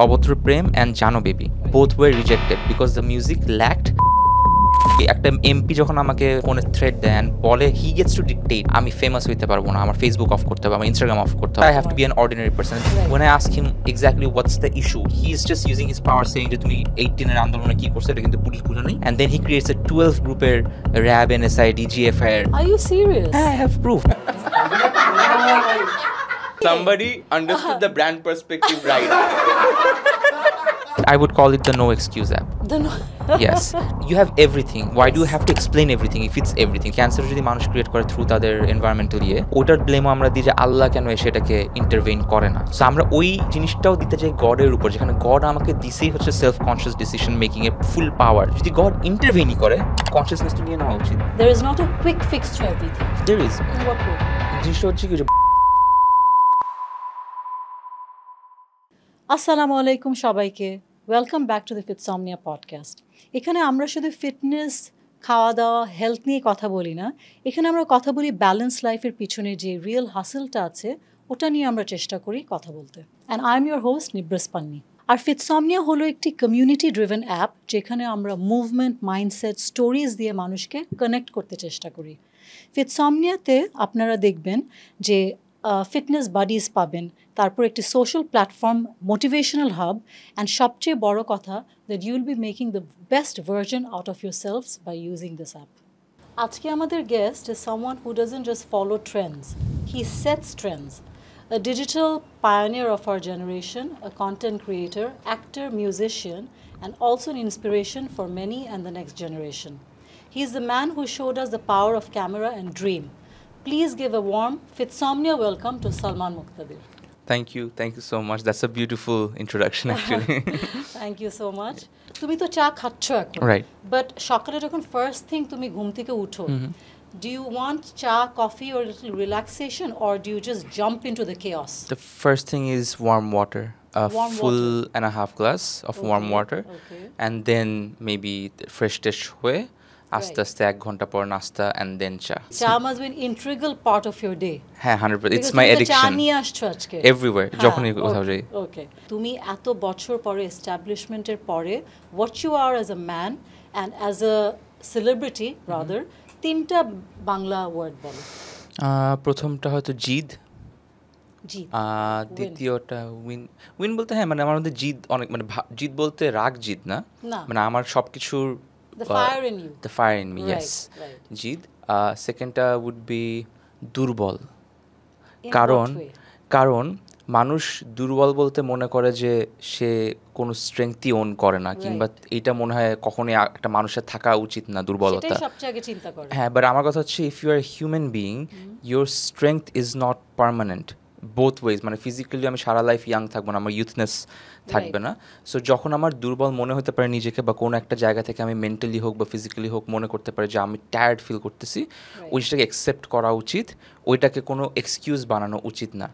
অভদ্র প্রেম অ্যান্ড জানো baby both way rejected because the music ল্যাকড। একটা এমপি যখন আমাকে ফোনে থ্রেড দেন বলে হি গেটস টু ডিকটেট, আমি ফেমাস হইতে পারবো না, আমার ফেসবুক অফ করতে হবে, আমার ইনস্টাগ্রাম অফ করতে হবে, I have to be an ordinary person. When I ask him exactly what's the issue, he is just using his power saying যে তুমি 18 আন্দোলনে কি করছো এটা কিন্তু পুলিশ বুঝে নেই, and then he creates a 12 গ্রুপের RAB, NSID, GFIR. Are you serious? I have proof. Somebody understood the brand perspective right. I would call it the no excuse app. Yes, you have everything. Why do you have to explain everything if it's everything? Cancer যদি মানুষ create করে through তাদের environmental ইয়ে, ওটার ব্লেমও আমরা দিই যে আল্লাহ কেন সেটাকে ইন্টারভেইন করে না। সো আমরা ওই জিনিসটাও দিতে চাই গডের উপর, যেখানে গড আমাকে দিছেই হচ্ছে সেলফ কনসিয়াস ডিসিশন মেকিং এর ফুল পাওয়ার। যদি গড ইন্টারভেইনই করে, কনসিয়াসনেসটা নিয়ে নেওয়া উচিত। There is not a quick fix to everything. There is. In what way? জিনিসটা হচ্ছে কি, আসসালামু আলাইকুম সবাইকে, welcome back to the Fitsomnia podcast. এখানে আমরা শুধু ফিটনেস, খাওয়া দাওয়া, হেলথ নিয়ে কথা বলি না, এখানে আমরা কথা বলি ব্যালেন্স লাইফের পিছনে যে রিয়েল হাসেলটা আছে ওটা নিয়ে আমরা চেষ্টা করি কথা বলতে। And I am your host Nibras Panni. আর ফিটসমনিয়া হলো একটি কমিউনিটি ড্রিভেন অ্যাপ, যেখানে আমরা মুভমেন্ট, মাইন্ডসেট, স্টোরিজ দিয়ে মানুষকে কানেক্ট করতে চেষ্টা করি। ফিটসমনিয়াতে আপনারা দেখবেন যে ফিটনেস বাডিজ পাবেন, তারপর একটি social platform, motivational hub, and সবচেয়ে বড় কথা that you will be making the best version out of your selves by using this app. আজকে আমাদের guest is someone who doesn't just follow trends, he sets trends. A digital pioneer of our generation, a content creator, actor, musician, and also an inspiration for many and the next generation. He is the man who showed us the power of camera and dream. Please give a warm Fitsomnia welcome to Salman Muqtadir. Thank you so much. That's a beautiful introduction actually. Thank you so much. তুমি তো চা খাচ্ছ এখন, Right. But সকালে যখন first thing তুমি ঘুম থেকে উঠো, do you want cha, coffee, or a little relaxation, or do you just jump into the chaos? The first thing is warm water, a Warm full water. and a half glass of warm water, and then maybe fresh dish হয়ে আস্তে আস্তে 1 ঘন্টা পর নাস্তা and then চা. চা must be an integral part of your day. হ্যাঁ, 100%. It's Because my তুমি তো addiction. চা নিয়ে আসছো আজকে Everywhere. যখনই কোথাও যাই। ওকে, তুমি এত বছর পরে, এস্টাবলিশমেন্টের পরে, what you are as a man and as a celebrity rather, 3টা বাংলা ওয়ার্ড বলো। প্রথমটা হয়তো জিদ, জিদ, দ্বিতীয়টা উইন বলতে হ্যাঁ মানে আমার মধ্যে জিদ অনেক, মানে জিদ বলতে রাগ জিদ না, মানে আমার সবকিছুর the fire in you. The fire in me, Right, yes. right. Gide. সেকেন্ডটা would be দুর্বল। In কারণ what way? কারণ মানুষ দুর্বল বলতে মনে করে যে সে কোনো স্ট্রেংথই ওন করে না, কিংবা এইটা মনে হয় কখনোই একটা মানুষের থাকা উচিত না, দুর্বলতা। সেটাই সবচেয়ে আগে চিন্তা করে। হ্যাঁ, বাট আমার কথা হচ্ছে if you are human being, your strength is not permanent both ways. মানে ফিজিক্যালি আমি সারা লাইফ ইয়াং থাকবো না, আমার ইউথনেস থাকবে না। সো যখন আমার দুর্বল মনে হতে পারে নিজেকে, বা কোনো একটা জায়গা থেকে আমি মেন্টালি হোক বা ফিজিক্যালি হোক মনে করতে পারে যে আমি টায়ার্ড ফিল করতেছি, ওই জিনিসটাকে অ্যাকসেপ্ট করা উচিত, ওইটাকে কোনো এক্সকিউজ বানানো উচিত না।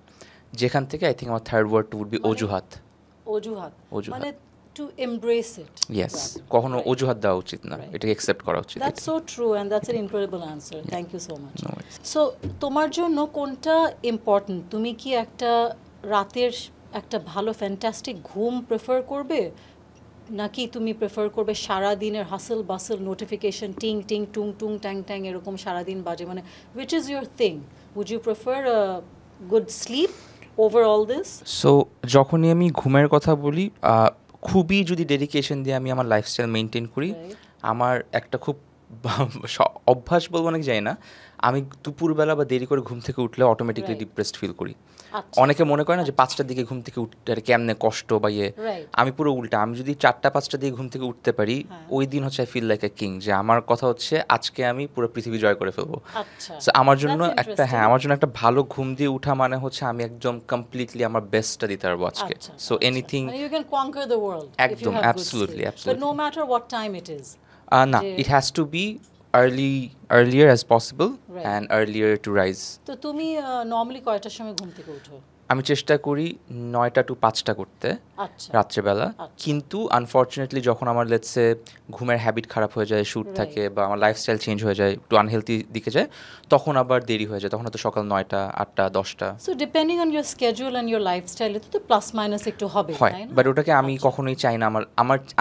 যেখান থেকে আই থিঙ্ক আমার থার্ড ওয়ার্ড উড বি অজুহাত। অজুহাত মানে to embrace it. Yes, কখনো অজুহাত দেওয়া উচিত না, এটাকে অ্যাকসেপ্ট করা উচিত। That's so true and that's an incredible answer. Thank you so much. No worries. So তোমার জন্য কোনটা ইম্পর্টেন্ট? তুমি কি একটা রাতের একটা ভালো ফ্যান্টাস্টিক ঘুম প্রেফার করবে, নাকি তুমি প্রেফার করবে সারা দিনের হাসল বাসল, নোটিফিকেশন, টিং টিং টুং টুং ট্যাং ট্যাং এরকম সারাদিন বাজে? মানে which is your thing? Would you prefer a good sleep over all this? So যখনই আমি ঘুমের কথা বলি, খুবই যদি ডেডিকেশন দিয়ে আমি আমার লাইফস্টাইল মেনটেন করি, আমার একটা খুব অভ্যাস বলবো নাকি জানি না, আমি দুপুরবেলা বা দেরি করে ঘুম থেকে উঠলে অটোমেটিকলি ডিপ্রেসড ফিল করি। অনেকে মনে করে না যে 5টার দিকে ঘুম থেকে উঠতে আর কেমনে কষ্ট বা ইয়ে, আমি পুরো উল্টা। আমি যদি 4টা-5টা দিকে ঘুম থেকে উঠতে পারি, ওই দিন হচ্ছে I feel like a king, যে আমার কথা হচ্ছে আজকে আমি পুরো পৃথিবী জয় করে ফেলবো। সো আমার জন্য একটা আমার জন্য একটা ভালো ঘুম দিয়ে উঠা মানে হচ্ছে আমি একদম কমপ্লিটলি আমার বেস্টটা দিতে পারবো আজকে। So anything, you can conquer the world একদম, absolutely. But no matter what time it is, না, it has to be earlier as possible and earlier to rise. তো তুমি নরমালি কয়টার সময় ঘুম থেকে উঠো? আমি চেষ্টা করি 9টা to 5টা করতে আচ্ছা রাত্রেবেলা, আচ্ছা। কিন্তু আনফর্চুনেটলি যখন আমার লেটসে ঘুমের হ্যাবিট খারাপ হয়ে যায়, শ্যুট Right. থাকে বা আমার লাইফস্টাইল চেঞ্জ হয়ে যায়, একটু আনহেলথি দিকে যায়, তখন আবার দেরি হয়ে যায়, তখন হয়তো সকাল 9টা 8টা 10টা so depending on your schedule and your lifestyle তো প্লাস মাইনাস একটু হবে, হয়। তাই না? বাট ওটাকে আমি আচ্ছা। কখনোই চাই না,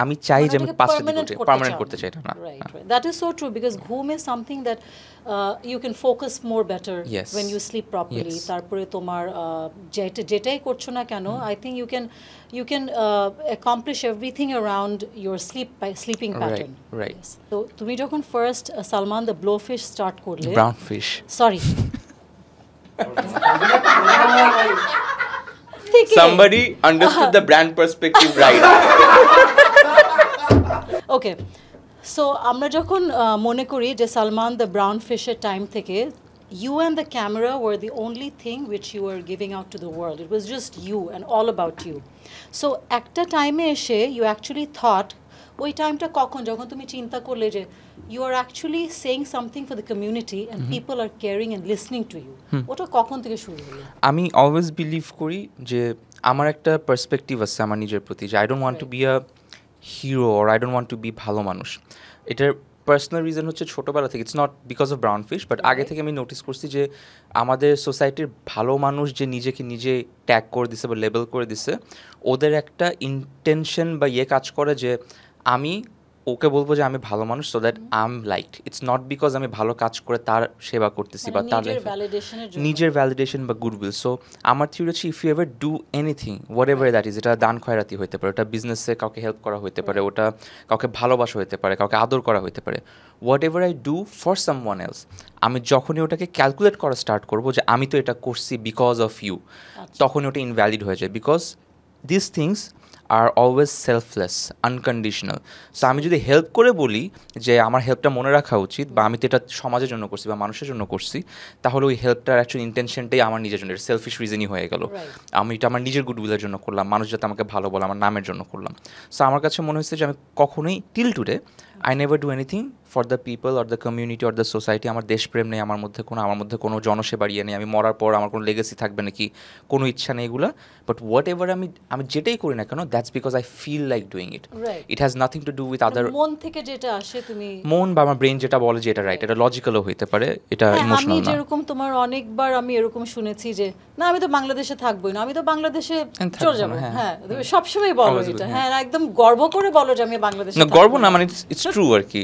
আমি চাই মানে যে আমি ওটাকে 5টার দিকে permanent উঠি, করতে পার্মানেন্ট চাও করতে চাই না। Right, right. That is so true because ঘুম is something that you can focus more better Yes. when you sleep properly. Yes. তারপরে তোমার যেটাই করছো না কেন, I think you can accomplish everything around your sleeping Right, pattern. right. Yes. So তুমি যখন first Salman the blowfish start করলে, brown fish. Sorry Somebody understood the brand perspective right. Okay, so আমরা যখন মনে করি যে সালমান দ্য ব্রাউন ফিশের time থেকে you and the camera were the only thing which you were giving out to the world. It was just you and all about you. So একটা টাইমে এসে you actually thought, ওই টাইমটা কখন যখন তুমি চিন্তা করলে যে you are actually saying something for the community and people are caring and listening to you, ওটা কখন থেকে শুরু হলো? আমি অলওয়েজ বিলিভ করি যে আমার একটা পার্সপেক্টিভ আছে আমার নিজের প্রতি, যে I don't want to be a hero or I don't want to be ভালো মানুষ। এটার পার্সোনাল রিজন হচ্ছে ছোটোবেলা থেকে, it's not because of brown fish, but আগে থেকে আমি নোটিস করছি যে আমাদের সোসাইটির ভালো মানুষ যে নিজেকে নিজে ট্যাগ করে দিছে বা লেবেল করে দিছে, ওদের একটা ইন্টেনশন বা কাজ করে যে আমি ওকে বলবো যে আমি ভালো মানুষ, so that I am liked. It's not because আমি ভালো কাজ করে তার সেবা করতেছি বা তার নিজের ভ্যালিডেশন বা গুডউইল। সো আমার থিওরি হচ্ছে if you ever do anything whatever that is, এটা দান খয়রাতি হতে পারে, ওটা বিজনেসে কাউকে হেল্প করা হতে পারে, ওটা কাউকে ভালোবাসা হতে পারে, কাউকে আদর করা হতে পারে, what ever I do for someone else, আমি যখনই ওটাকে ক্যালকুলেট করা স্টার্ট করবো যে আমি তো এটা করছি বিকজ অফ ইউ, তখনই ওটা ইনভ্যালিড হয়ে যায়। Because this things are always selfless, unconditional. So আমি যদি হেল্প করে বলি যে আমার হেল্পটা মনে রাখা উচিত বা আমি তো এটা সমাজের জন্য করছি বা মানুষের জন্য করছি, তাহলে ওই হেল্পটার অ্যাকচুয়ালি ইন্টেনশনটাই আমার নিজের জন্য, সেলফিশ রিজনই হয়ে গেল। আমি এটা আমার নিজের গুডউইলের জন্য করলাম, মানুষ যাতে আমাকে ভালো বলে আমার নামের জন্য করলাম। সো আমার কাছে মনে হচ্ছে যে আমি কখনোই till today I never do anything for the people or the community or the society. আমার দেশপ্রেম নেই আমার মধ্যে কোনো জনসেবা ইয়ে নেই, আমি মরার পর আমার কোনো লেগেসি থাকবে নাকি, কোনো ইচ্ছা নেই এগুলা। বাট হোয়াট এভার আমি যেটাই করি না কেন, that's because I feel like doing it. It has nothing to do with other, মন থেকে যেটা আসে তুমি, মন বা আমার ব্রেন যেটা বলে যে এটা রাইট, এটা লজিক্যালও হইতে পারে, এটা ইমোশনাল আমি না। যেরকম তোমার অনেকবার আমি এরকম শুনেছি যে না আমি তো বাংলাদেশে থাকবোই না, আমি তো বাংলাদেশে চলে যাবো, হ্যাঁ তুমি সবসময় বলো এটা, হ্যাঁ একদম গর্ব করে বলো যে আমি বাংলাদেশে না, গর্ব না, মানে ইটস ট্রু আর কি।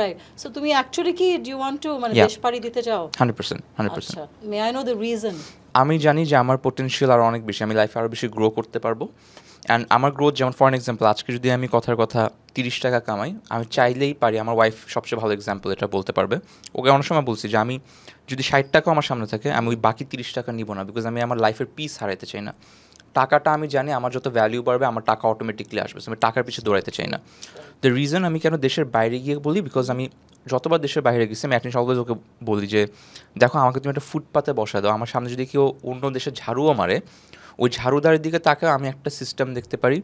রাইট। সো তুমি অ্যাকচুয়ালি কি ডু ইউ ওয়ান্ট টু মানে দেশ পাড়ি দিতে চাও? 100%। আচ্ছা, may I know the reason? আমি জানি যে আমার পোটেনশিয়াল আরও অনেক বেশি, আমি লাইফে আরও বেশি গ্রো করতে পারবো। অ্যান্ড আমার গ্রোথ, যেমন ফর এক্সাম্পল আজকে যদি আমি কথার কথা 30 টাকা কামাই, আমি চাইলেই পারি, আমার ওয়াইফ সবচেয়ে ভালো এক্সাম্পল এটা বলতে পারবে, ওকে অনেক সময় বলছি যে আমি যদি 60 টাকা আমার সামনে থাকে, আমি ওই বাকি 30 টাকা নিব না, বিকজ আমি আমার লাইফের পিস হারাইতে চাই না। টাকাটা আমি জানি আমার যত ভ্যালিউ বাড়বে আমার টাকা অটোমেটিকলি আসবে, আমি টাকার পিছিয়ে দৌড়াইতে চাই না। দ্য রিজন আমি কেন দেশের বাইরে গিয়ে বলি, বিকজ আমি যতবার দেশের বাইরে গেছি আমি অ্যাটলিস্ট অলওয়েজ ওকে বলি যে দেখো আমাকে তুমি একটা ফুটপাতে বসা দাও, আমার সামনে যদি কেউ অন্য দেশে ঝাড়ুও মারে, ওই ঝাড়ুদারের দিকে তাকে আমি একটা সিস্টেম দেখতে পারি,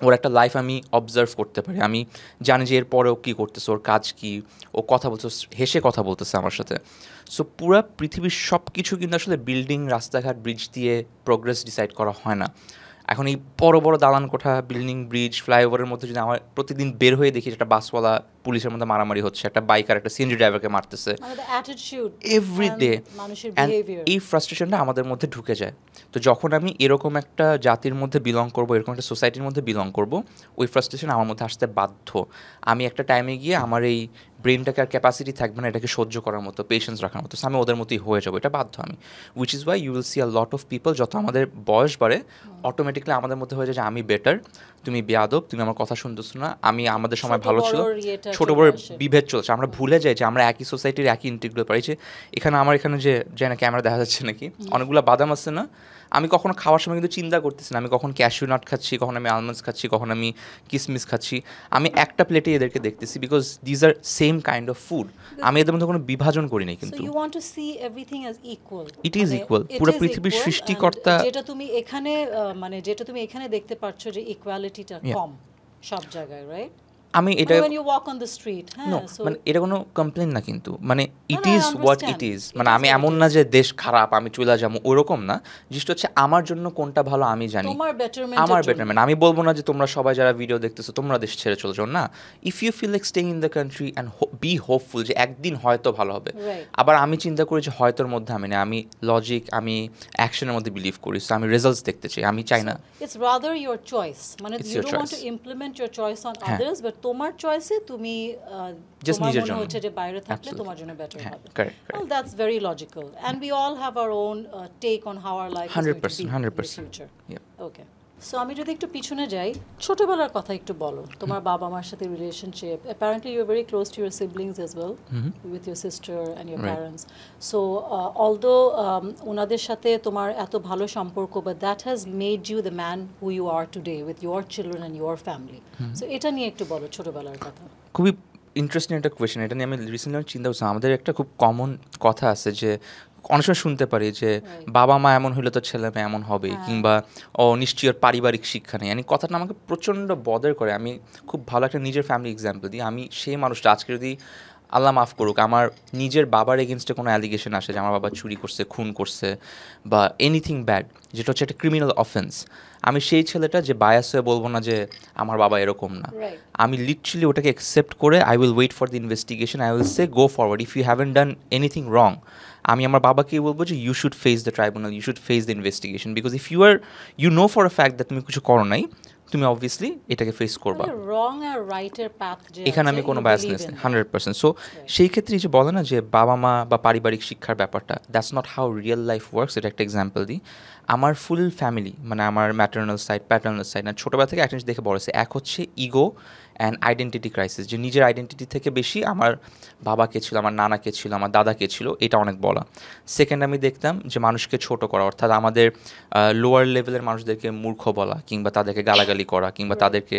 ওর একটা লাইফ আমি অবজার্ভ করতে পারি, আমি জানি যে এর পরেও কী করতেছে, ওর কাজ কী, ও কথা বলছে, হেসে কথা বলতেছে আমার সাথে। সো পুরো পৃথিবীর সব কিছু কিন্তু আসলে বিল্ডিং, রাস্তাঘাট, ব্রিজ দিয়ে প্রোগ্রেস ডিসাইড করা হয় না। এখন এই বড় বড় দালান কোঠা, বিল্ডিং, ব্রিজ, ফ্লাইওভারের মধ্যে যদি আমার প্রতিদিন বের হয়ে দেখি একটা বাসওয়ালা পুলিশের মধ্যে মারামারি হচ্ছে, একটা বাইকার একটা সিএনজি ড্রাইভারকে মারতেছে এভরিডে, এই ফ্রাস্ট্রেশনটা আমাদের মধ্যে ঢুকে যায়। তো যখন আমি এরকম একটা জাতির মধ্যে বিলং করব, এরকম একটা সোসাইটির মধ্যে বিলং করব, ওই ফ্রাস্ট্রেশন আমার মধ্যে আসতে বাধ্য। আমি একটা টাইমে গিয়ে আমার এই ব্রেনটাকে আর ক্যাপাসিটি থাকবে না এটাকে সহ্য করার মতো, পেশেন্স রাখার মতো, আমি ওদের মতোই হয়ে যাবো, এটা বাধ্য আমি। Which is why you will see a lot of people, যত আমাদের বয়স বাড়ে অটোমেটিকলি আমাদের মধ্যে হয়ে যায় যে আমি বেটার, তুমি বেয়াদব, তুমি আমার কথা শুনতেছো না, আমি আমাদের সময় ভালো ছিল, ছোট বড় বিভেদ চলছে। আমরা ভুলে যাই যে আমরা একই সোসাইটির একই ইন্টিগ্রেট পারি, যে এখানে আমার এখানে যে যাই না ক্যামেরা দেখা যাচ্ছে নাকি, অনেকগুলো বাদাম আছে না, আমি কখনো খাওয়ার সময় কিন্তু চিন্তা করতেছি না আমি কখন ক্যাশিউ নাট খাচ্ছি, কখন আমি আলমন্ডস খাচ্ছি, কখন আমি কিসমিস খাচ্ছি, আমি একটা প্লেটে এদেরকে দেখতেছি, because these are same kind of food, আমি এদের মধ্যে কোনো বিভাজন করি নাই। কিন্তু ইট ইজ ইকুয়াল, পুরো পৃথিবীর সৃষ্টিকর্তা, যেটা তুমি এখানে মানে যেটা তুমি এখানে দেখতে পাচ্ছ যে ইকুয়ালিটিটা কম সব জায়গায়, রাইট? আমি এটা when you walk on the street, no so মানে এটা কোনো কমপ্লেন না, কিন্তু মানে ইট না, I is what it understand. Is, It মানে is আমি what এমন it না is. যে দেশ খারাপ আমি চলে যাবো ওরকম না, জিনিসটা হচ্ছে আমার জন্য কোনটা ভালো আমি জানি, তোমার betterment আমার এর জন্য। বেটারমেন্ট। আমি বলবো না যে তোমরা সবাই যারা ভিডিও দেখতেছো তোমরা দেশ ছেড়ে চলে যাও, না। If you feel like staying in the country and be hopeful যে একদিন হয়তো ভালো হবে। Right. আবার আমি চিন্তা করি যে হয়তোর মধ্যে আমি না, আমি লজিক, আমি অ্যাকশনের মধ্যে বিলিভ করি, সো আমি রেজাল্টস দেখতে চাই, আমি চাই না। It's rather your choice. মানে It's you your don't want to choice. implement your choice on হ্যাঁ। others, but তোমার চয়েসে তুমি Just তোমার নিজের মনে জন্য। হচ্ছে যে বাইরে থাকলে Absolutely. তোমার জন্য বেটার হ্যাঁ, হবে। correct, Well, correct. that's very logical, and we all have our own take on how our life is going to be 100%, in the 100%. future. Yeah. Okay. So আমি যদি একটু পিছনে যাই, ছোটবেলার কথা একটু বলো, তোমার বাবা মার সাথে relationship. Apparently you're very close to your siblings as well, with your sister and your Right. parents. So although ওনাদের সাথে তোমার এত ভালো সম্পর্ক, but that has made you the man who you are today with your children and your family. So এটা নিয়ে একটু বলো ছোটবেলার কথা। খুবই ইন্টারেস্টিং একটা কোয়েশ্চেন, এটা নিয়ে আমি রিসেন্টলি চিন্তা করছিলাম। আমাদের একটা খুব কমন কথা আছে যে অনেক সময় শুনতে পারি যে বাবা মা এমন হইলে তো ছেলে মেয়ে এমন হবে, কিংবা ও নিশ্চয়ই ওর পারিবারিক শিক্ষা নেই। মানে কথাটা আমাকে প্রচণ্ড বদার করে। আমি খুব ভালো একটা নিজের ফ্যামিলি এক্সাম্পল দিই। আমি সেই মানুষটা, আজকে যদি আল্লাহ মাফ করুক আমার নিজের বাবার এগেনস্টে কোনো অ্যালিগেশন আসে যে আমার বাবা চুরি করছে, খুন করছে বা এনিথিং ব্যাড, যেটা হচ্ছে একটা ক্রিমিনাল অফেন্স, আমি সেই ছেলেটা যে বায়াস হয়ে বলবো না যে আমার বাবা এরকম না। Right. আমি লিটারালি ওটাকে অ্যাকসেপ্ট করে I will wait for the investigation, I will say go forward, if you haven't done anything wrong. আমি আমার বাবাকেই বলবো যে you should face the tribunal, you should face the investigation, because if you know for a fact that তুমি কিছু করো নাই, তুমি অবভিয়াসলি এটাকে ফেস করবা। রং আর রাইটের পাথ যে এখানে আছে, আমি কোনো you বায়াসনেস believe in নেই, that. 100%। সো সেই ক্ষেত্রে এই যে বলে না যে বাবা মা বা পারিবারিক শিক্ষার ব্যাপারটা, that's not how real life works. এটা একটা এক্সাম্পল দিই। আমার ফুল ফ্যামিলি, মানে আমার ম্যাটার্নাল সাইড, প্যাটার্নাল সাইড, না ছোটোবেলা থেকে একটা জিনিস দেখে বড় হয়েছে, এক হচ্ছে ইগো অ্যান্ড আইডেন্টিটি ক্রাইসিস, যে নিজের আইডেন্টিটি থেকে বেশি আমার বাবা কে ছিল, আমার নানা কে ছিল, আমার দাদা কে ছিল, এটা অনেক বলা। সেকেন্ড, আমি দেখতাম যে মানুষকে ছোট করা, অর্থাৎ আমাদের লোয়ার লেভেলের মানুষদেরকে মূর্খ বলা, কিংবা তাদেরকে গালাগালি করা, কিংবা তাদেরকে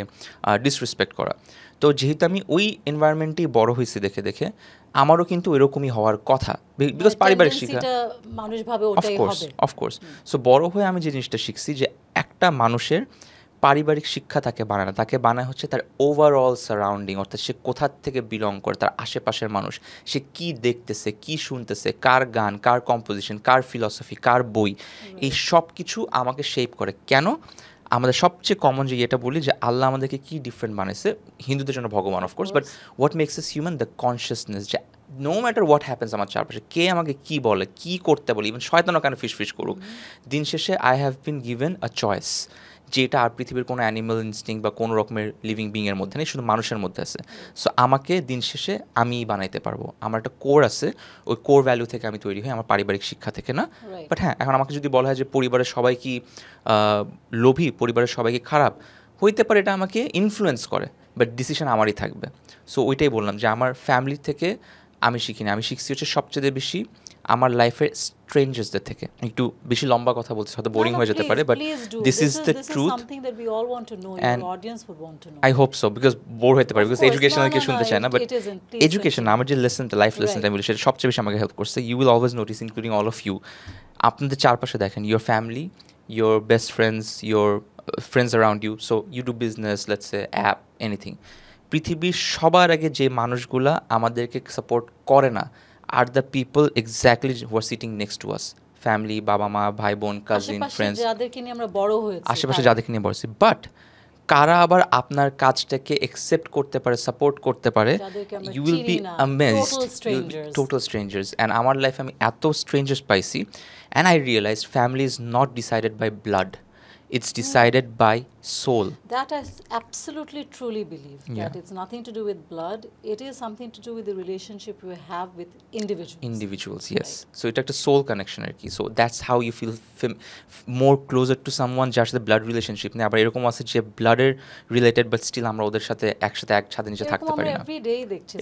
ডিসরেসপেক্ট করা। তো যেহেতু আমি ওই এনভায়রনমেন্টেই বড় হয়েছি দেখে দেখে, আমারও কিন্তু এরকমই হওয়ার কথা, বিকজ পারিবারিক শিক্ষা, tendency-টা মানুষ ভাবে ওটাই হবে। অফকোর্স। সো বড় হয়ে আমি যে জিনিসটা শিখছি যে একটা মানুষের পারিবারিক শিক্ষা তাকে বানায় না, তাকে বানায় হচ্ছে তার ওভারঅল সারাউন্ডিং, অর্থাৎ সে কোথা থেকে বিলং করে, তার আশেপাশের মানুষ, সে কি দেখতেছে, কি শুনতেছে, কার গান, কার কম্পোজিশন, কার ফিলসফি, কার বই, এই সব কিছু আমাকে শেপ করে। কেন? আমাদের সবচেয়ে কমন যে এটা বলি যে আল্লাহ আমাদেরকে কি ডিফারেন্ট বানাইছে, হিন্দুদের জন্য ভগবান of course, but what makes us human, the consciousness, যে নো ম্যাটার হোয়াট হ্যাপেন্স আমার চারপাশে, কে আমাকে কি বলে, কি করতে বলে, ইভেন শয়তানও কেন ফিস করুক, দিন শেষে I have been given a choice, যেটা আর পৃথিবীর কোনো অ্যানিমাল ইনস্টিংক্ট বা কোনো রকমের লিভিং বিংয়ের মধ্যে নেই, শুধু মানুষের মধ্যে আছে। সো আমাকে দিন শেষে আমিই বানাইতে পারবো, আমার একটা কোর আছে, ওই কোর ভ্যালু থেকে আমি তৈরি হই, আমার পারিবারিক শিক্ষা থেকে না। Right. বাট হ্যাঁ, এখন আমাকে যদি বলা হয় যে পরিবারের সবাই কি লোভী, পরিবারের সবাই কি খারাপ, হইতে পারে, এটা আমাকে ইনফ্লুয়েন্স করে, বাট ডিসিশন আমারই থাকবে। সো ওইটাই বললাম যে আমার ফ্যামিলি থেকে আমি শিখিনি, আমি শিখছি হচ্ছে সবচেয়ে বেশি আমার লাইফের স্ট্রেঞ্জার্সদের থেকে। একটু বেশি লম্বা কথা বলতে হয়তো বোরিং হয়ে যেতে পারে, but this is the truth, something that we all want to know, and your audience would want to know. I hope so, because bore হতে পারে, Of because course, educational no, কে no, শুনতে no, চায় না, but it isn't. Please education, continue. আমার যে লেসনটা, life লেসনটা আমি বলি, সেটা সবচেয়ে বেশি আমাকে হেল্প করছে। You will always notice, including all of you, আপনাদের চারপাশে দেখেন, your family, your best friends, your friends around you, so you do business, let's say app, anything, পৃথিবীর সবার আগে যে মানুষগুলা আমাদেরকে সাপোর্ট করে না আর the people exactly who are sitting next to us, family, বাবা মা, ভাই বোন, কাজিন, আশেপাশে ফ্রেন্ডস, যাদেরকে নিয়ে আমরা বড় হয়েছি, আশেপাশে তারা। যাদেরকে নিয়ে বলছি, বাট কারা আবার আপনার কাজটাকে একসেপ্ট করতে পারে, সাপোর্ট করতে পারে, যাদেরকে আমরা ইউ উইল বি চিনি না, amazed, total strangers. Total strangers. And আমার লাইফে আমি এত স্ট্রেঞ্জার্স পাইছি, and I realize family is not decided by blood, it's decided by soul. That I absolutely truly believe that Yeah. it's nothing to do with blood. It is something to do with the relationship you have with individuals. Yes. So এটা একটা soul connection আর কি. So that's how you feel more closer to someone যার সাথে blood relationship নেই। আবার এরকম আছে যে ব্লাডের রিলেটেড বাট স্টিল আমরা ওদের সাথে একসাথে এক ছাদের নিচে থাকতে পারি না।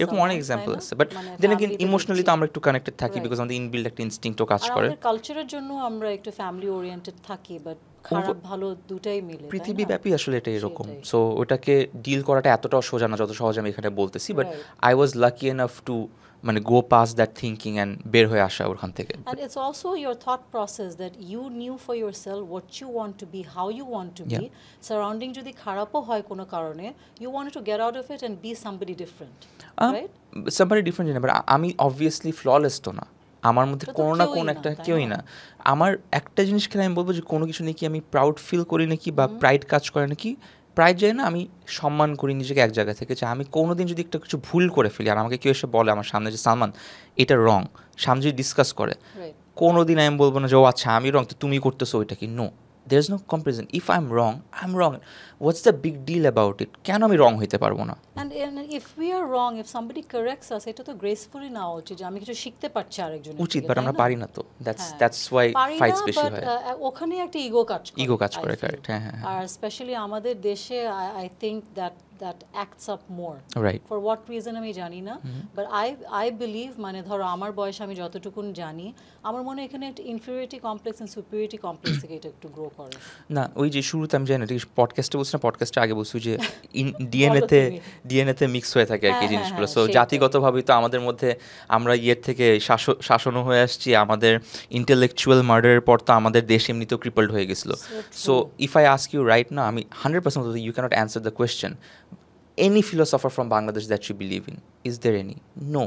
এরকম অনেক এক্সাম্পল আছে, বাট দেন এগেইন ইমোশনালি তো আমরা একটু কানেক্টেড থাকি, বিকজ আমাদের ইনবিল্ড একটা ইনস্টিংক্টও কাজ করে। আমাদের কালচারের জন্য আমরা একটু ফ্যামিলি ওরিয়েন্টেড থাকি, বাট খারাপ ভালো দুটাই মিলে, পৃথিবীব্যাপী আসলে এটা এরকম। সেটাই। সো ওটাকে ডিল করাটা এতটাও সোজা না যত সহজ আমি এখানে বলতেছি, but I was lucky enough to মানে গো পাস দ্যাট থিঙ্কিং অ্যান্ড বের হয়ে আসা ওখান থেকে। And it's also your thought process that you knew for yourself what you want to be, how you want to be. Surrounding যদি খারাপও হয় কোনো কারণে, you wanted to get out of it and be somebody different, right? somebody different জানি, but আমি obviously flawless তো না, আমার মধ্যে এটা তো কোনো না কেউই কোনো না, একটা তাই কেউই না? না। আমার একটা জিনিস খেলে আমি বলবো যে কোনো কিছু নিয়ে কি আমি প্রাউড ফিল করি নাকি বা প্রাইড কাজ করে নাকি, প্রাইড যায় না, আমি সম্মান করি নিজেকে এক জায়গা থেকে, যে আমি কোনো দিন যদি একটা কিছু ভুল করে ফেলি আর আমাকে কেউ এসে বলে আমার সামনে যে সালমান এটা রং, সামনে যদি ডিসকাস করে, Right. কোনো দিন আমি বলবো না যে ও আচ্ছা আমি রং তো তুমি করতেছো ওইটা কি, no, there is no comparison. If I'm wrong. What's the big deal about it? কেন আমি রং হইতে পারবো না? And if we are wrong, if somebody corrects us, এটা তো gracefully নেওয়া উচিত যে আমি কিছু শিখতে পারছি আরেকজনের উচিত, থেকে, বাট তাই আমরা না? পারি না তো, হ্যাঁ। দ্যাটস ওয়াই পারি ফাইটস না, বেশি but, হয়, ওখানে একটা ইগো কাজ করে, ইগো কাজ I করে, feel. কারেক্ট, হ্যাঁ হ্যাঁ আর স্পেশালি আমাদের দেশে I think that acts up more. Right. For what reason আমি জানি না, বাট আই বিলিভ, মানে ধরো আমার বয়স আমি যতটুকুন জানি, আমার মনে হয় এখানে একটা inferiority complex and superiority complex থেকে এটা একটু গ্রো করে। না ওই যে শুরুতে আমি জানি না, ঠিক পডকাস্টে বলছি না, পডকাস্টে আগে বলছি যে বলো তুমি। ডিএনএতে মিক্স হয়ে থাকে আর কি হ্যাঁ, জিনিসগুলো, হ্যাঁ, সো সেটাই। জাতিগতভাবেই তো আমাদের মধ্যে আমরা ইয়ের থেকে শাসনও হয়ে আসছি, আমাদের ইন্টেলেকচুয়াল মার্ডারের পর তো আমাদের দেশ এমনিতেও ক্রিপলড হয়ে গেছিলো। So if I ask you right না, আমি 100% you can't answer the question, any philosopher from Bangladesh that you believe in, is there any? No.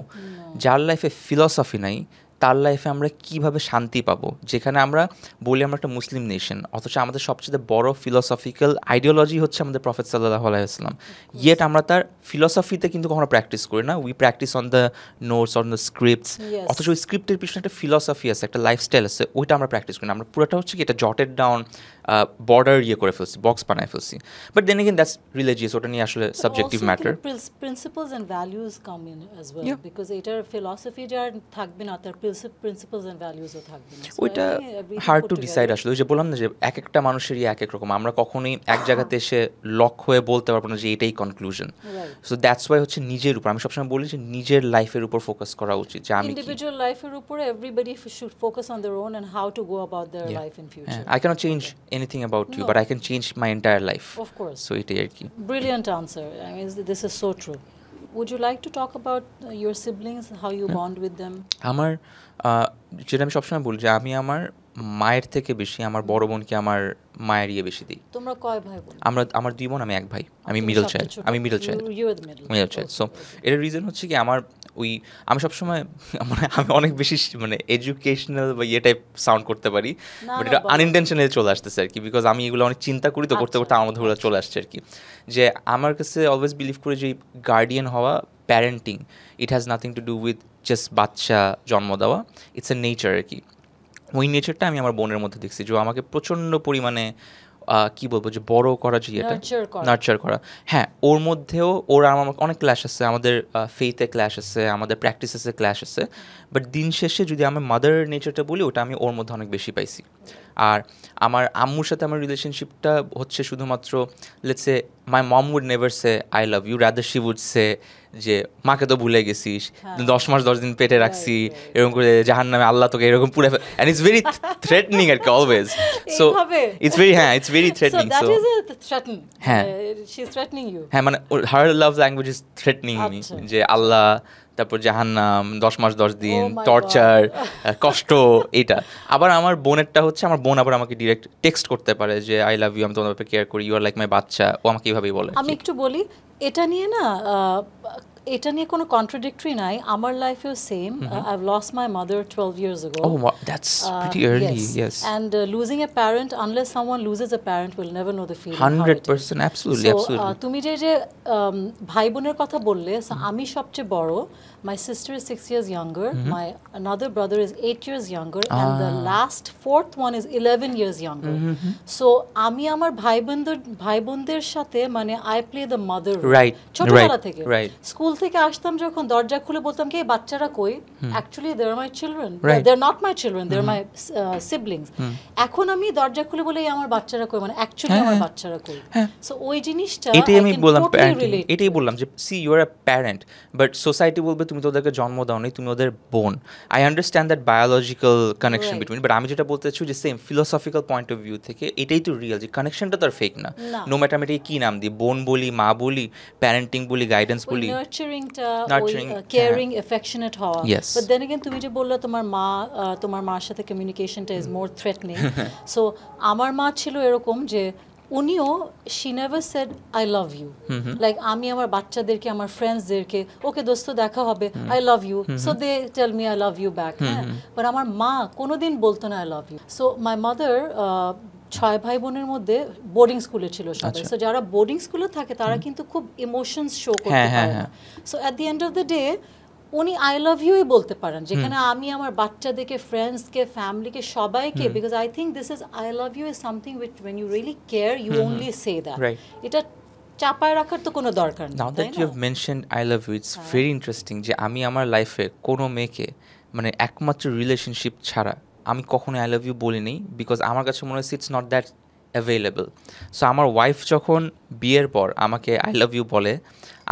যার লাইফে ফিলসফি নাই তার লাইফে আমরা কিভাবে শান্তি পাবো, যেখানে আমরা বলি আমরা একটা মুসলিম নেশন, অথচ আমাদের সবচেয়ে বড় ফিলসফিক্যাল আইডিওলজি হচ্ছে আমাদের প্রফেট সাল্লাল্লাহু আলাইহি ওয়াসাল্লাম, ইয়েট আমরা তার ফিলসফিতে কিন্তু কখনো প্র্যাকটিস করি না, we practice on the notes, on the scripts, Yes. অথচ ওই স্ক্রিপ্টের পিছনে একটা ফিলসফি আছে, একটা লাইফস্টাইল আছে, ওইটা আমরা প্র্যাকটিস করি না, আমরা পুরোটা হচ্ছে কি এটা জটেড ডাউন বর্ডার ইয়ে করে ফেলছি, বক্স বানায় ফেলছি, but then again that's religious, ওটা নিয়ে আসলে subjective matter. Principles and values come in as well, Yeah. Because এটার ফিলসফি যার থাকবে না তার প্রিন্সিপালস এন্ড ভ্যালুজও থাকবে না। So ওইটা I think everything hard put to decide together- আসলে, ওই যে বললাম না যে এক একটা মানুষেরই এক এক রকম, আমরা কখনোই এক জায়গাতে এসে লক হয়ে বলতে পারবো না যে এটাই conclusion. Right. So that's why হচ্ছে নিজের উপর, আমি সবসময় বলি যে নিজের লাইফের উপর ফোকাস করা উচিত, যে আমি কি, Individual লাইফের উপরে everybody should focus on their own and how to go about their Yeah. life in হ্যাঁ, future. I can't change anything about you, No. But I can change my entire life. Of course. So এটাই আর কি। Brilliant answer. I mean, this is so true. Would you like to talk about your siblings, how you bond with them? আমার যেটা আমি সবসময় বলি যে আমি আমার মায়ের থেকে বেশি আমার বড় বোনকে আমার মায়ের ইয়ে বেশি দিই। তোমরা কয় ভাই বোন? আমার 2 বোন, আমি 1 ভাই, আমি তুমি মিডল সবচেয়ে চাইল্ড, ছোট? আমি middle child, You're the middle. Middle child. So Okay. এটার রিজন হচ্ছে কি আমার ওই আমি সবসময় মানে আমি অনেক বেশি মানে এডুকেশনাল বা ইয়ে টাইপ সাউন্ড করতে পারি, না, বাট না, এটা বলো। আনইনটেনশনালি চলে আসতেছে আর কি, বিকজ আমি এগুলো অনেক চিন্তা করি তো, করতে করতে আচ্ছা, আমার মধ্যে ওগুলো চলে আসছে আর কি, যে আমার কাছে অলওয়েজ বিলিভ করি যে গার্ডিয়ান হওয়া, parenting, it has nothing to do with just বাচ্চা জন্ম দেওয়া, ইটস এ নেচার আর কি। ওই নেচারটা আমি আমার বোনের মধ্যে দেখছি, যে ও আমাকে প্রচণ্ড পরিমাণে কি বলবো যে বড় করা, যে এটা Nurture করা। নার্চার করা। হ্যাঁ, ওর মধ্যেও ওর আমার অনেক ক্ল্যাশ আছে, আমাদের ফেইথে ক্ল্যাশ আছে, আমাদের প্র্যাকটিসেসে ক্ল্যাশ আছে, বাট দিন শেষে যদি আমি মাদার নেচারটা বলি, ওটা আমি ওর মধ্যে অনেক বেশি পাইছি। আর আমার আম্মুর সাথে আমার রিলেশনশিপটা হচ্ছে শুধুমাত্র let's say my mom would never say I love you, rather she would say যে মাকে তো ভুলে গেছিস, 10 মাস 10 দিন পেটে রাখছি, এরকম করে জাহান্নামে আল্লাহ তোকে এরকম পুরো, অ্যান্ড ইটস ভেরি থ্রেটনিং আর কি অলওয়েজ। সো এইভাবে? ইটস ভেরি, হ্যাঁ it's very So threatening. that so is a threaten. হ্যাঁ। She's threatening you. হ্যাঁ, মানে her love language is threatening me, আচ্ছা। যে আল্লাহ, তারপর জাহান্নাম, 10 মাস 10 দিন, Oh my টর্চার, কষ্ট, এটা। আবার আমার বোনেরটা হচ্ছে, আমার বোন আবার আমাকে ডিরেক্ট টেক্সট করতে পারে যে আই লাভ ইউ, আমি তোমার ব্যাপারে কেয়ার করি, ইউ আর লাইক মাই বাচ্চা, ও আমাকে এইভাবেই বলে। আমি একটু বলি, এটা নিয়ে না এটা নিয়ে কোনো কন্ট্রাডিক্টরি নাই। আমার লাইফেও same. I've lost my mother 12 years ago. Oh, wow, that's pretty early, yes. And losing a parent, unless someone loses a parent, will never know the feeling. 100%, absolutely, So, absolutely. তুমি যে ভাই বোনের কথা বললে, so আমি সবচেয়ে বড়। My sister is 6 years younger. My another brother is 8 years younger, and the last fourth one is 11 years younger. So আমি আমার ভাই বোনদের সাথে মানে I play the mother role. Right, ছোটবেলা থেকে right. স্কুল থেকে আসতাম যখন, দরজা খুলে বলতাম কি, এই বাচ্চারা কই? Actually they are my children, Right. They are not my children, they are my siblings. এখন আমি দরজা খুলে বলে এই আমার বাচ্চারা কই, মানে অ্যাকচুয়ালি আমার বাচ্চারা কই। সো ওই জিনিসটা এটাই আমি I can বললাম, totally parenting, relate এটাই to. বললাম যে see you are a parent, but society বলবে তুমি তো ওদেরকে জন্ম দাও নি, তুমি ওদের বোন। I understand that biological connection Right. Between, but আমি যেটা বলতে চাচ্ছি যে same philosophical point of view থেকে এটাই তো রিয়েল, যে কানেকশনটা তো আর ফেক না। না। নো ম্যাটার আমি এটাকে কী নাম দিই, বোন বলি, মা বলি, প্যারেন্টিং বলি, গাইডেন্স ওই বলি, নার্চারিং নার্চারিংটা ওই Nurturing, কেয়ারিং এফেকশনেট হওয়া Yes. বাট দেন এগেন তুমি যে বললে তোমার মার সাথে কমিউনিকেশনটা ইজ মোর থ্রেটনিং সো আমার মা ছিল এরকম যে উনিও she never said I love you like আমি আমার বাচ্চাদেরকে আমার ফ্রেন্ডসদেরকে ওকে দোস্ত দেখা হবে I love you so they tell me I love you back হ্যাঁ বাট আমার মা কোনোদিন বলতো না I love you so my mother 6 ভাই বোনের মধ্যে বোর্ডিং স্কুলে ছিল সবাই সো যারা বোর্ডিং স্কুলে থাকে তারা কিন্তু খুব ইমোশনস শো করতে পারে না so at the end of the day উনি আই লাভ ইউই বলতে পারেন যেখানে আমি আমার বাচ্চাদেরকে ফ্রেন্ডসকে ফ্যামিলিকে সবাইকে because I think this is I love you is something which when you really care you only say that এটা চাপায় রাখার তো কোনো দরকার নেই now that you have mentioned I love you it's very interesting যে আমি আমার লাইফে কোনো মেয়েকে মানে একমাত্র রিলেশনশিপ ছাড়া আমি কখনো আই লাভ ইউ বলিনি বিকজ আমার কাছে মনে হচ্ছে it's not that available so আমার ওয়াইফ যখন বিয়ের পর আমাকে আই লাভ ইউ বলে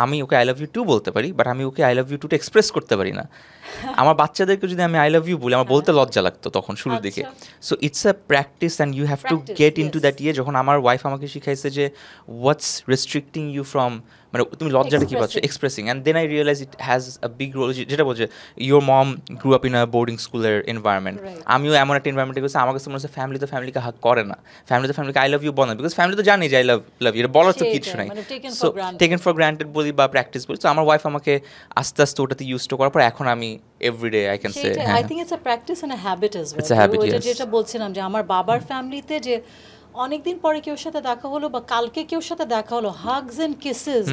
আমি ওকে আই লাভ ইউ টু বলতে পারি বাট আমি ওকে আই লাভ ইউ টুটা এক্সপ্রেস করতে পারি না আমার বাচ্চাদেরকে যদি আমি আই লাভ ইউ বলি আমার বলতে লজ্জা লাগতো তখন শুরুর দিকে so it's a practice and you have to get into that ইয়ে যখন আমার ওয়াইফ আমাকে শিখাইছে যে হোয়াটস রেস্ট্রিক্টিং ইউ ফ্রম মানে তুমি লজ্জাটা কী পাচ্ছ expressing and then I realize it has a big role যেটা বলছে your mom grew up in a boarding স্কুলের এনভায়রনমেন্ট আমিও এমন একটা এনভায়রনমেন্টে গেছি আমার কাছে মনে হচ্ছে ফ্যামিলি তো ফ্যামিলিকে হাক করে না ফ্যামিলি তো ফ্যামিলিকে আই লাভ ইউ বলে না বিকজ ফ্যামিলি তো জানি যে আই লাভ ইউ এটা বলার তো কিছু নাই সো টেকেন ফর গ্রান্টেড বলি বা প্র্যাকটিস বলি তো আমার ওয়াইফ আমাকে আস্তে আস্তে ওটাতে ইউজ করার পর এখন আমি everyday I can say I think it's a practice and a habit as It's a habit, ওইটা yes. যেটা বলছিলাম যে আমার বাবার ফ্যামিলিতে যে অনেকদিন পরে কেউ সাথে দেখা হলো বা কালকে কেউ সাথে দেখা হলো হাগস এন্ড কিসেস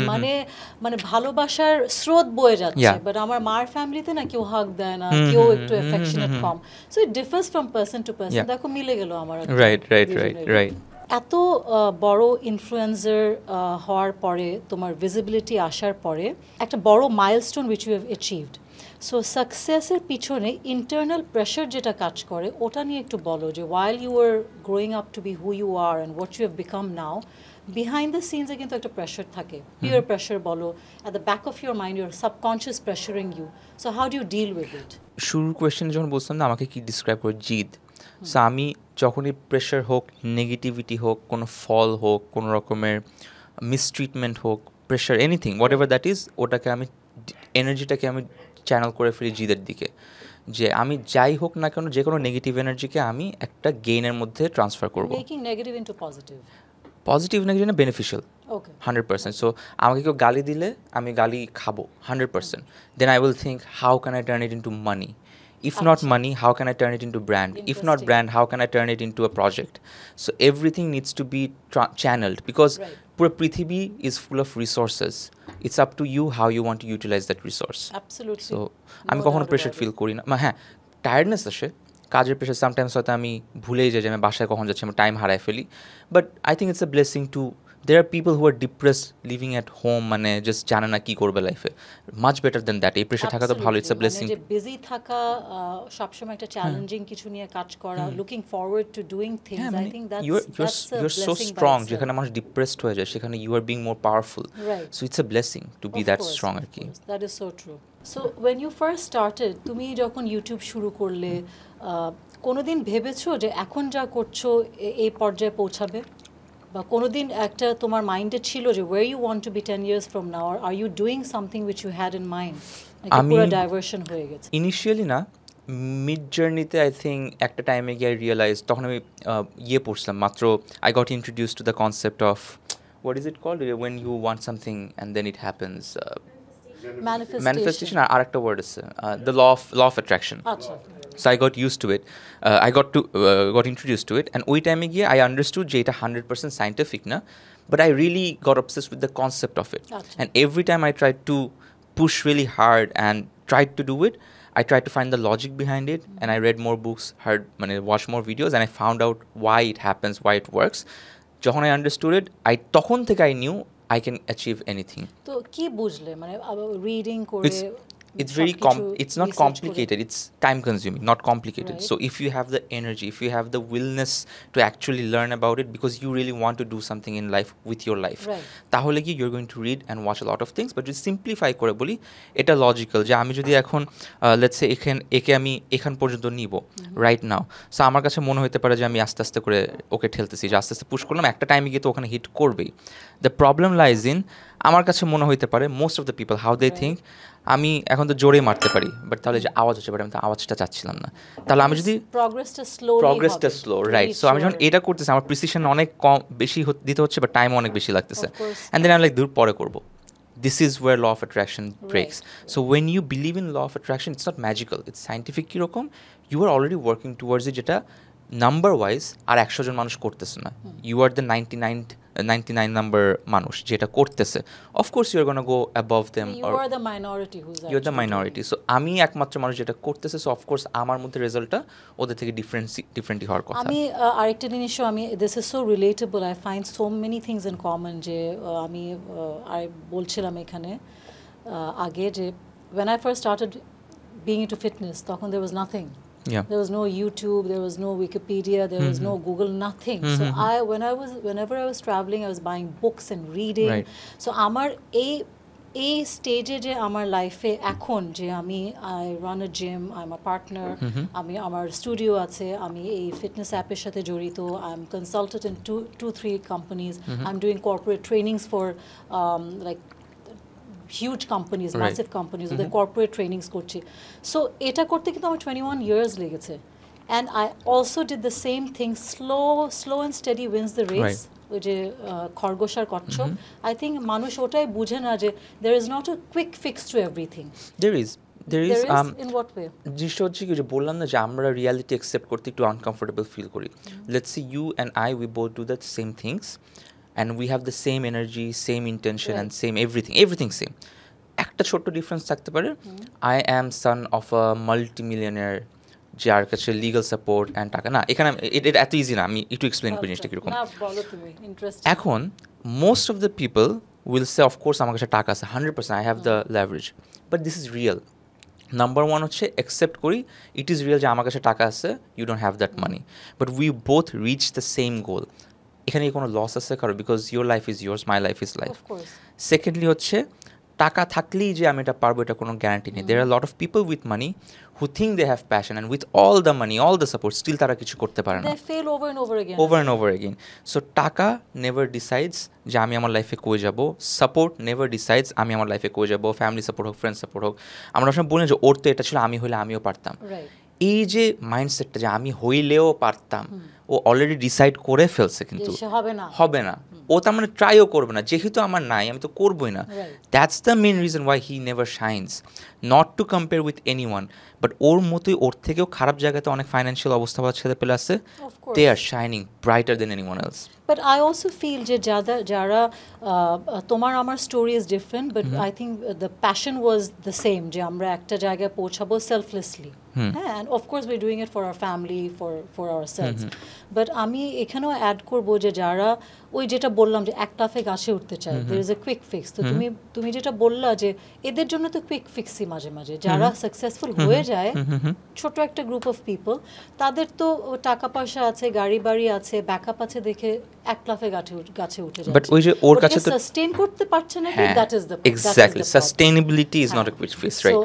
মানে ভালোবাসার স্রোত বয়ে যাচ্ছে বাট আমার মার ফ্যামিলিতে না কেউ হাগ দেয় না কেউ একটু affectionate com so it differs from person to person দেখো মিলে গেল আমার রাইট এত বড় ইনফ্লুয়েন্সার হওয়ার পরে তোমার ভিজিবিলিটি আসার পরে একটা বড় milestone which you have achieved so সাকসেসের পিছনে ইন্টারনাল প্রেশার যেটা কাজ করে ওটা নিয়ে একটু বলো যে while you are growing up to be who you are and what you have become now behind the scenes কিন্তু একটা প্রেশার থাকে পিওর প্রেশার বলো at the back of your mind your subconscious pressuring you so how do you deal with it শুরুর question যখন বলছিলাম না আমাকে কি ডিসক্রাইব করে জিদ সো আমি যখনই প্রেশার হোক নেগেটিভিটি হোক কোনো ফল হোক কোনো রকমের মিসট্রিটমেন্ট হোক pressure anything whatever that is ওটাকে আমি এনার্জিটাকে আমি চ্যানেল করে ফেলি জিদের দিকে যে আমি যাই হোক না কেন যে কোনো নেগেটিভ এনার্জিকে আমি একটা গেইনের মধ্যে ট্রান্সফার করবো making negative into positive positive energy না বেনিফিশিয়াল 100%. সো আমাকে কেউ গালি দিলে আমি গালি খাবো 100%. Then I will think how can I turn it into money if not money how can I turn it into brand if not brand how can I turn it into a project so everything needs to be channeled because pura prithibhi is full of resources it's up to you how you want to utilize that resource absolutely so আমি কখনো pressure feel করি না হ্যাঁ tiredness আসে কাজের pressure sometimes হয়তো আমি ভুলেই যাই যে আমি বাসায় কখন যাচ্ছি আমি টাইম হারাই ফেলি but I think it's a blessing two there are people who are depressed living at home মানে জাস্ট জানে না কি করবে লাইফে মাচ বেটার দেন দ্যাট এই প্রেশার থাকা তো ভালো ইটস আ ব্লেসিং যে বিজি থাকা সবসময় একটা চ্যালেঞ্জিং কিছু নিয়ে কাজ করা looking forward to doing things I think that's you're so strong যেখানে মানুষ ডিপ্রেসড হয়ে যায় সেখানে you are being more powerful so it's a blessing to be that strong আর কি that is so true so when you first started তুমি যখন YouTube শুরু করলে কোনোদিন ভেবেছো যে এখন যা করছো এই পর্যায়ে পৌঁছাবে বা কোনোদিন একটা তোমার মাইন্ডে ছিল যে where you want to be 10 years from now or are you doing something which you had in mind নাকি পুরো ডাইভারশন হয়ে গেছে ইনিশিয়ালি না মিড জার্নিতে আই থিঙ্ক একটা টাইমে গিয়ে রিয়েলাইজ তখন আমি ইয়ে পড়ছিলাম মাত্র I got introduce to the concept of what is it called when you want something and then it happens manifestation আর একটা ওয়ার্ড আছে the law of attraction আচ্ছা so I got used to it I got introduced to it and ওই টাইমে গিয়ে I understood যে এটা 100% scientific না but I really got obsessed with the concept of it and every time I tried to push really hard and tried to do it I tried to find the logic behind it and I read more books watched more videos and I found out why it happens why it works যখন I understood it তখন থেকে I knew I can achieve anything তো কি বুঝলে মানে reading করে it's very it's not complicated it's time consuming not complicated so if you have the energy if you have the willness to actually learn about it because you really want to do something in life with your life তাহলে কি you're going to read and watch a lot of things but just simplify করে বলি এটা logical যে আমি যদি এখন let's say একে আমি এখান পর্যন্ত নিব right now so আমার কাছে মনে হতে পারে যে আমি আস্তে আস্তে করে ওকে ঠেলতেছি যে আস্তে আস্তে পুশ করলাম একটা টাইমে গিয়ে তো ওখানে হিট করবেই the problem lies in আমার কাছে মনে হইতে পারে most of the people how they think আমি এখন তো জোরে মারতে পারি, বাট তাহলে যে আওয়াজ হচ্ছে, বাট আমি তো আওয়াজটা চাচ্ছিলাম না। তাহলে আমি যদি প্রগ্রেসটা স্লো, রাইট, সো আমি যখন এটা করতেছি আমার প্রিসিশন অনেক কম বেশি দিতে হচ্ছে, বা টাইম অনেক বেশি লাগতেছে, অ্যান্ড দেন আমি লাইক দূর পরে করবো। This is where law of attraction breaks. So when you believe in law of attraction, it's not magical, it's scientific কিরকম, you are already working towards it, যেটা নাম্বার ওয়াইজ আর 100 জন মানুষ করতেছে না, you are the 99 number মানুষ যেটা করতেছে, of course you are gonna go above them, you are the minority who's you're the minority. So আমি একমাত্র মানুষ যেটা করতেছে, সো অফকোর্স আমার মধ্যে রেজাল্টটা ওদের থেকে ডিফারেন্টই হওয়ার কথা। আমি আরেকটা জিনিসও আমি this is so relatable, I find so many things in common, যে আমি আর বলছিলাম এখানে আগে যে when I first started being into fitness, তখন there was nothing. Yeah. There was no YouTube, there was no Wikipedia, there was no Google, nothing. So whenever I was traveling, I was buying books and reading. Right. So আমার এই স্টেজে যে আমার লাইফে এখন যে আমি I run a gym, I am a partner, আমি আমার স্টুডিও আছে, আমি এই ফিটনেস অ্যাপের সাথে জড়িত, I am consultant in 2-3 companies, I am doing corporate trainings for like huge companies, Right. massive companies, ওদের corporate trainings করছি। So এটা করতে কিন্তু আমার 21 years লেগেছে, and I also did the same thing, slow and steady wins the race. ওই যে খরগোশ আর কচ্ছপ, I think মানুষ ওটাই বুঝে না যে there is not a quick fix to everything. There is In what way? জিনিসটা হচ্ছে কি, যে বললাম না যে আমরা রিয়ালিটি অ্যাকসেপ্ট করতে একটু আনকমফোর্টেবল ফিল করি। Let's see you and I, we both do that same things and we have the same energy, same intention, and same everything same. একটা ছোট্ট ডিফারেন্স থাকতে পারে, I am son of a multi-millionaire যার কাছে legal support and টাকা না, এখানে এটা এত ইজি না, আমি একটু এক্সপ্লেন করি জিনিসটা কীরকম। এখন most of the people will say of course আমার কাছে টাকা আছে, 100% I have the leverage, but this is real. Number one হচ্ছে অ্যাকসেপ্ট করি, ইট ইজ রিয়েল যে আমার কাছে টাকা আছে, you don't have that money, but we both reach the same goal. এখানে কোনো লস আছে কারো, because your life is yours, my life is life. Secondly হচ্ছে টাকা থাকলেই যে আমি এটা পারবো এটা কোনো গ্যারান্টি নেই। There are lot of people with money who think they have passion and with all the money, all the support, still তারা কিছু করতে পারে না, over and over again. So টাকা নেভার ডিসাইডস যে আমি আমার লাইফে কই যাবো, সাপোর্ট নেভার ডিসাইডস আমি আমার লাইফে কই যাবো, ফ্যামিলি সাপোর্ট হোক, ফ্রেন্ড সাপোর্ট হোক। আমরা সবসময় বলি যে ওর তো এটা ছিল, আমি হইলে আমিও পারতাম, এই যে মাইন্ডসেটটা যে আমি হইলেও পারতাম, ও অলরেডি ডিসাইড করে ফেলছে, কিন্তু হবে না, ও তার মানে ট্রাইও করবে না, যেহেতু আমার নাই আমি তো করবোই না। That's the main reason why he never shines, not to compare with any one, but ওর মতোই ওর থেকেও খারাপ জায়গাতে অনেক ফাইন্যান্সিয়াল অবস্থা ছেলে পেলে আছে, they are shining brighter than anyone else. But I also feel যে যারা তোমার আমার story is different, but I think the passion was the same, যে আমরা একটা জায়গায় পৌঁছাবো সেলফলেসলি, হ্যাঁ, and of course we doing it for our family, for our selves. But আমি এখানেও অ্যাড করবো যে যারা ওই যেটা বললাম যে এক লাফে গাছে উঠতে চায়, there is a quick fix, তো তুমি যেটা বললা যে এদের জন্য তো কুইক ফিক্সই মাঝে মাঝে, যারা সাকসেসফুল হয়ে যায় ছোট একটা গ্রুপ অফ পিপল, তাদের তো টাকা পয়সা আছে, গাড়ি বাড়ি আছে, ব্যাকআপ আছে দেখে এক লাফে গাছে উঠে যায়, বাট ওই যে ওর কাছে তো সাস্টেইন করতে পারছে না, that is the exactly, sustainability is not a quick fix, right.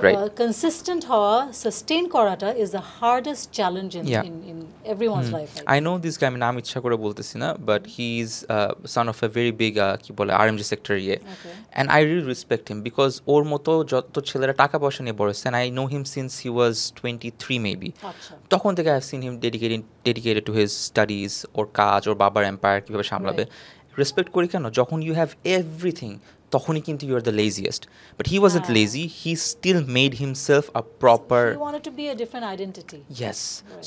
Consistent হওয়া, সাস্টেইন করাটা is the hardest challenge in everyone's life. I know this guy, আমি নাম ইচ্ছা করে বলতেছি না, but he is son of a very big কি বলে RMG sector ইয়ে, and I really respect him because ওর মতো যত ছেলেরা টাকা পয়সা নিয়ে বড় হচ্ছে, and I know him since he was 23 maybe, তখন থেকে I have seen him dedicated to his studies, ওর কাজ, ওর বাবার এম্পায়ার কীভাবে সামলাবে। রেসপেক্ট করি কেন, যখন ইউ হ্যাভ এভরিথিং তখনই কিন্তু you are the laziest, but he wasn't lazy, he still made himself a proper, he wanted to be a different identity. Yes,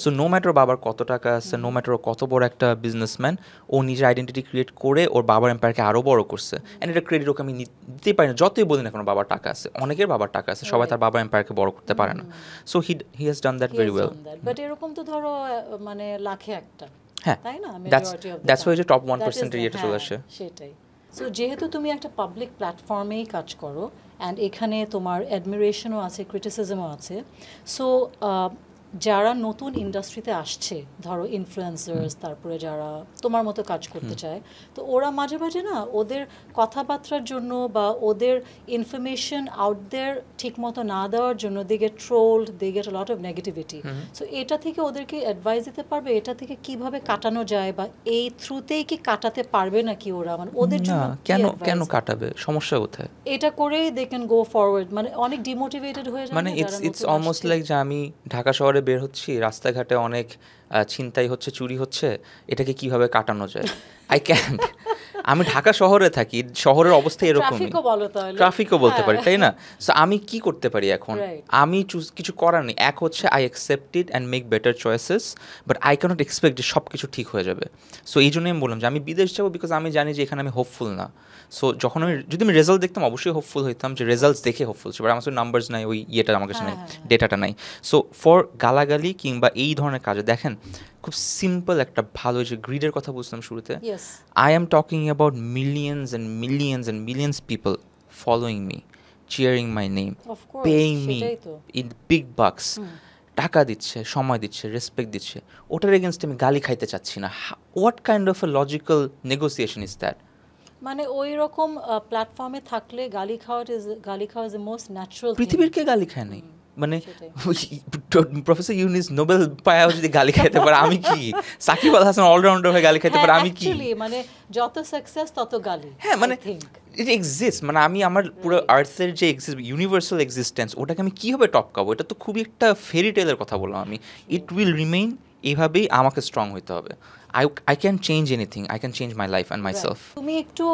so no matter বাবার কত টাকা আছে, নো ম্যাটার ও কত বড় একটা বিজনেসম্যান, ও নিজের আইডেন্টিটি ক্রিয়েট করে ওর বাবার এম্পায়ারকে আরও বড় করছে, অ্যান্ড এটা ক্রেডিট ওকে আমি দিতেই পারি না, যতই বলি না কেন বাবার টাকা আছে, অনেকের বাবার টাকা আছে, সবাই তার বাবার এম্পায়ারকে বড় করতে পারে না। So he has done that very well. But এরকম তো ধরো মানে লাখে একটা, হ্যাঁ, তাই না, দ্যাটস ওয়াই যে টপ 1% এর এটা চলে আসে। সেটাই। সো যেহেতু তুমি একটা পাবলিক প্ল্যাটফর্মেই কাজ করো, অ্যান্ড এখানে তোমার অ্যাডমিরেশনও আছে, ক্রিটিসিজমও আছে, সো যারা নতুন ইন্ডাস্ট্রিতে আসছে, ধরো ইনফ্লুয়েন্সার্স, তারপরে যারা তোমার মতো কাজ করতে চায়, তো ওরা মাঝে মাঝে না ওদের কথাবার্তার জন্য বা ওদের ইনফরমেশন আউট দেয়ার ঠিক মতো না দেওয়ার জন্য they get trolled, they get a lot of negativity. So এটা থেকে ওদেরকে অ্যাডভাইস দিতে পারবে এটা থেকে কিভাবে কাটানো যায়, বা এই থ্রুতেই কি কাটাতে পারবে নাকি ওরা, মানে ওদের জন্য কেন কাটাবে, সমস্যা কোথায়? এটা করেই দে ক্যান গো ফরওয়ার্ড, মানে অনেক ডিমোটিভেটেড হয়ে যায় মানে ইটস অলমোস্ট লাইক যে আমি ঢাকা শহরে বের হচ্ছি, রাস্তাঘাটে অনেক ছিনতাই হচ্ছে, চুরি হচ্ছে, এটাকে কিভাবে কাটানো যায়? আই ক্যান আমি ঢাকা শহরে থাকি, শহরের অবস্থা এরকমই, ট্রাফিকও বলতে পারি, তাই না? সো আমি কি করতে পারি এখন? আমি কিছু করার নেই। এক হচ্ছে I accept it and make better choices, but I can't expect যে সব কিছু ঠিক হয়ে যাবে। সো এই জন্যই আমি বললাম যে আমি বিদেশ যাবো, বিকজ আমি জানি যে এখানে আমি হোপফুল না। সো যখন যদি আমি রেজাল্ট দেখতাম অবশ্যই হোপফুল হইতাম, যে রেজাল্টস দেখে হোপফুল ছিল, বাট আমার কাছে নাম্বারস নাই, ওই ইয়েটা আমার কাছে নাই, ডেটাটা নাই। সো ফর গালাগালি কিংবা এই ধরনের কাজে দেখেন খুব সিম্পল একটা ভালো, যে গ্রিডের কথা বলছিলাম শুরুতে, I am talking about millions and millions people following me, cheering my name, paying me in big বাক্স, টাকা দিচ্ছে, সময় দিচ্ছে, রেসপেক্ট দিচ্ছে, ওটার এগেনস্টে আমি গালি খাইতে চাচ্ছি না। What kind of A logical negotiation is that? মানে ওই রকম প্ল্যাটফর্মে থাকলে গালি খাওয়া ইজ দ্য মোস্ট ন্যাচারাল। পৃথিবীর কে গালি খায় নাই? মানে প্রফেসর ইউনিস নোবেল পায়াও যদি গালি খাইতে পারে, আমি কি? সাকিব আল হাসান অলরাউন্ডার হয়ে গালি খাইতে পারে, আমি কি? মানে যত সাকসেস তত গালি। হ্যাঁ, মানে ইট এক্সিস্ট, মানে আমি আমার পুরো আর্থের যে ইউনিভার্সাল এক্সিস্টেন্স, ওটাকে আমি কীভাবে টপকাবো? এটা তো খুবই একটা ফেরি টেলের কথা বললাম আমি। ইট উইল রিমেইন, এইভাবেই আমাকে স্ট্রং হইতে হবে। I can change anything. I can change my life and myself. তুমি একটু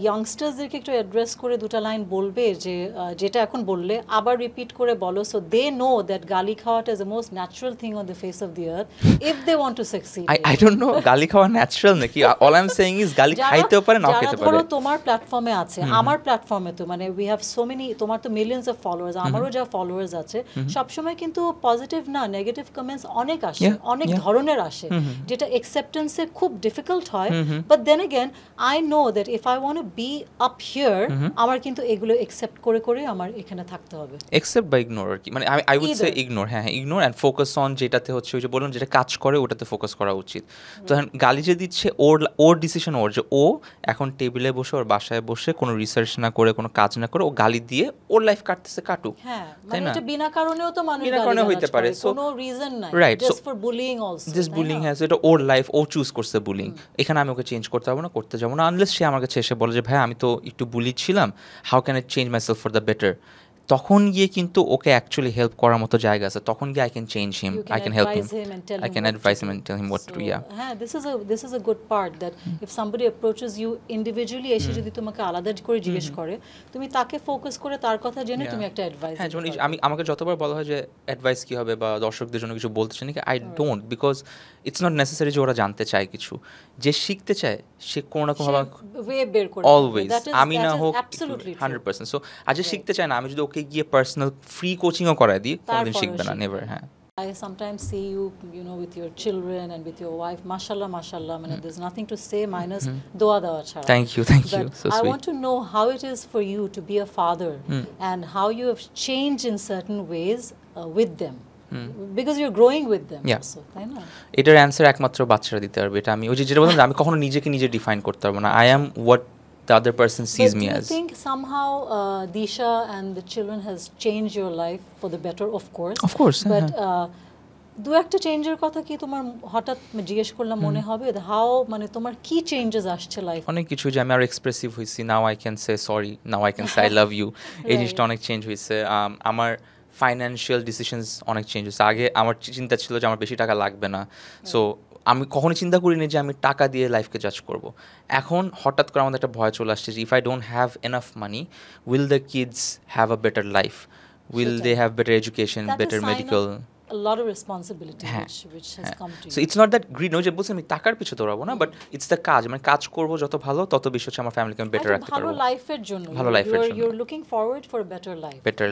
ইয়াংস্টার্সদেরকে একটু অ্যাড্রেস করে দুটো লাইন বলবে, যে যেটা এখন বললে আবার রিপিট করে বলো, সো দে নো দ্যাট গালি খাওয়াটা is the most natural thing on the face of the earth if they want to succeed. I don't know গালি খাওয়া ন্যাচারাল নাকি। All I am saying is গালি খাইতেও পারে, নাও খেতে পারে। ধরো তোমার প্ল্যাটফর্মে আছে, আমার প্ল্যাটফর্মে তো মানে উই হ্যাভ সো মেনি, তোমার তো মিলিয়ন্স অফ ফলোয়ার্স, আমারও যা ফলোয়ার্স আছে, সবসময় কিন্তু পজিটিভ না, নেগেটিভ কমেন্টস অনেক আসে, অনেক ধরনের আসে, যেটা অ্যাকসেপ্টেন্সে খুব ডিফিকাল্ট হয়। But then again I know that if I want to be up here, আমার কিন্তু এগুলো অ্যাকসেপ্ট করে করে আমার এখানে থাকতে হবে। অ্যাকসেপ্ট বা ইগনোর আর কি, মানে আই উড সে ইগনোর। হ্যাঁ, ইগনোর অ্যান্ড ফোকাস অন যেটাতে হচ্ছে, ওই যে বললাম, যেটা কাজ করে ওটাতে ফোকাস করা উচিত। তো গালি যে দিচ্ছে, ওর ডিসিশন, ওর যে ও এখন টেবিলে বসে, ওর বাসায় বসে, কোনো রিসার্চ না করে, কোনো কাজ না করে, ও গালি দিয়ে ওর লাইফ কাটতেছে, কাটুক। হ্যাঁ, মানে এটা বিনা কারণেও তো মানুষ বিনা কারণে হইতে পারে, কোনো রিজন নাই, right? Just for bullying also, just bullying has, এটা ওর লাইফ, ও চুজ করছে বুলিং। এখানে আমি ওকে চেঞ্জ করতে পারবো না, করতে যাবো না, আনলেস সে আমার কাছে এসে বলে যে ভাই আমি তো একটু বুলি ছিলাম, how can I change my self for the better. তখন গিয়ে কিন্তু ওকে অ্যাকচুয়ালি হেল্প করার মতো জায়গা আছে, তখন গিয়ে I can change him, I can help him, I can advise him and tell him what to do. Yeah, হ্যাঁ, this is a good part that if somebody approaches you individually, এসে যদি তোমাকে আলাদা করে জিজ্ঞেস করে, তুমি তাকে ফোকাস করে তার কথা জেনে তুমি একটা অ্যাডভাইস। হ্যাঁ, যেমন আমাকে যতবার বলা হয় যে অ্যাডভাইস কী হবে বা দর্শকদের জন্য কিছু বলতে চাই নাকি, I don't, because it's not necessary যে ওরা জানতে চায় কিছু। যে শিখতে চায় সে কোনো না কোনোভাবে অলওয়েজ, আমি না হোক 100%। সো আর যে শিখতে চায় না, আমি যদি ওকে গিয়ে পার্সোনাল ফ্রি কোচিংও করাই দিই, কোনোদিন শিখবে না, নেভার। হ্যাঁ, I sometimes see you, you know, with your children and with your wife, mashallah, mashallah, there's nothing to say minus dua dawa chhada. Thank you, so sweet. I want to know how it is for you to be a father and how you have changed in certain ways with them. Because you're growing with them also, তাই না? এটার answer একমাত্র বাচ্চারা দিতে পারবে। এটা আমি ওই যেটা বললাম, আমি কখনো নিজেকে নিজে ডিফাইন করতে পারবো না। I am what the other person sees me as. Do you think somehow Disha and the children has changed your life for the better? Of course, but দু একটা চেঞ্জের কথা কি তোমার হঠাৎ জিজ্ঞেস করলাম মনে হবে, হাউ, মানে তোমার কি চেঞ্জেস আসছে লাইফ? অনেক কিছু, যে আমি আর এক্সপ্রেসিভ হয়েছি, now I can say sorry, now I can say I love you, এই জিনিসটা অনেক চেঞ্জ হয়েছে। আমার ফাইন্যান্সিয়াল ডিসিশনস অনেক চেঞ্জ হয়েছে। আগে আমার চিন্তা ছিল যে আমার বেশি টাকা লাগবে না, সো আমি কখনোই চিন্তা করিনি যে আমি টাকা দিয়ে লাইফকে জাজ করব। এখন হঠাৎ করে আমাদের একটা ভয় চলে আসছে যে if I don't have enough money, will the kids have a better life, will they have better education, better medical? A lot of responsibility which has come to you. So it's not that greed, no, যে বলছি আমি টাকার পিছু দৌড়াবো না, but it's the কাজ, মানে কাজ করবো যত ভালো, তত বেশি হচ্ছে আমার ফ্যামিলিকে আমি বেটার রাখতে পারবো, ভালো লাইফের জন্য, ভালো লাইফের জন্য। You're looking forward for a better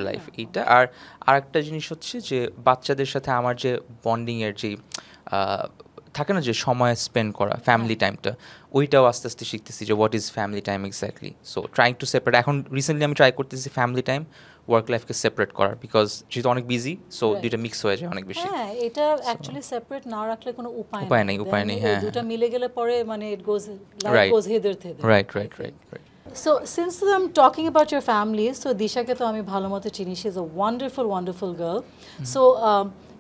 life. এইটা। আর আরেকটা জিনিস হচ্ছে যে বাচ্চাদের সাথে আমার যে বন্ডিং এর যে থাকে না, যে সময় স্পেন্ড করা, ফ্যামিলি টাইমটা, ওইটাও আস্তে আস্তে শিখতেছি যে what is family time exactly. So trying two separate. এখন রিসেন্টলি আমি ট্রাই করতেছি ফ্যামিলি টাইম ওয়ার্ক লাইফকে সেপারেট করার, বিকজ যেহেতু অনেক বিজি, সো Right. দুইটা মিক্স হয়ে যায় অনেক বেশি। হ্যাঁ, এটা অ্যাকচুয়ালি সেপারেট না রাখলে কোনো উপায় উপায় নেই, উপায় Then নেই, এই হ্যাঁ, দুটো মিলে গেলে পরে মানে it goes life Right. Goes hither thither. Right right right right. So since I'm talking about your family, so দিশাকে তো আমি ভালো মতো চিনি, she is a wonderful girl. So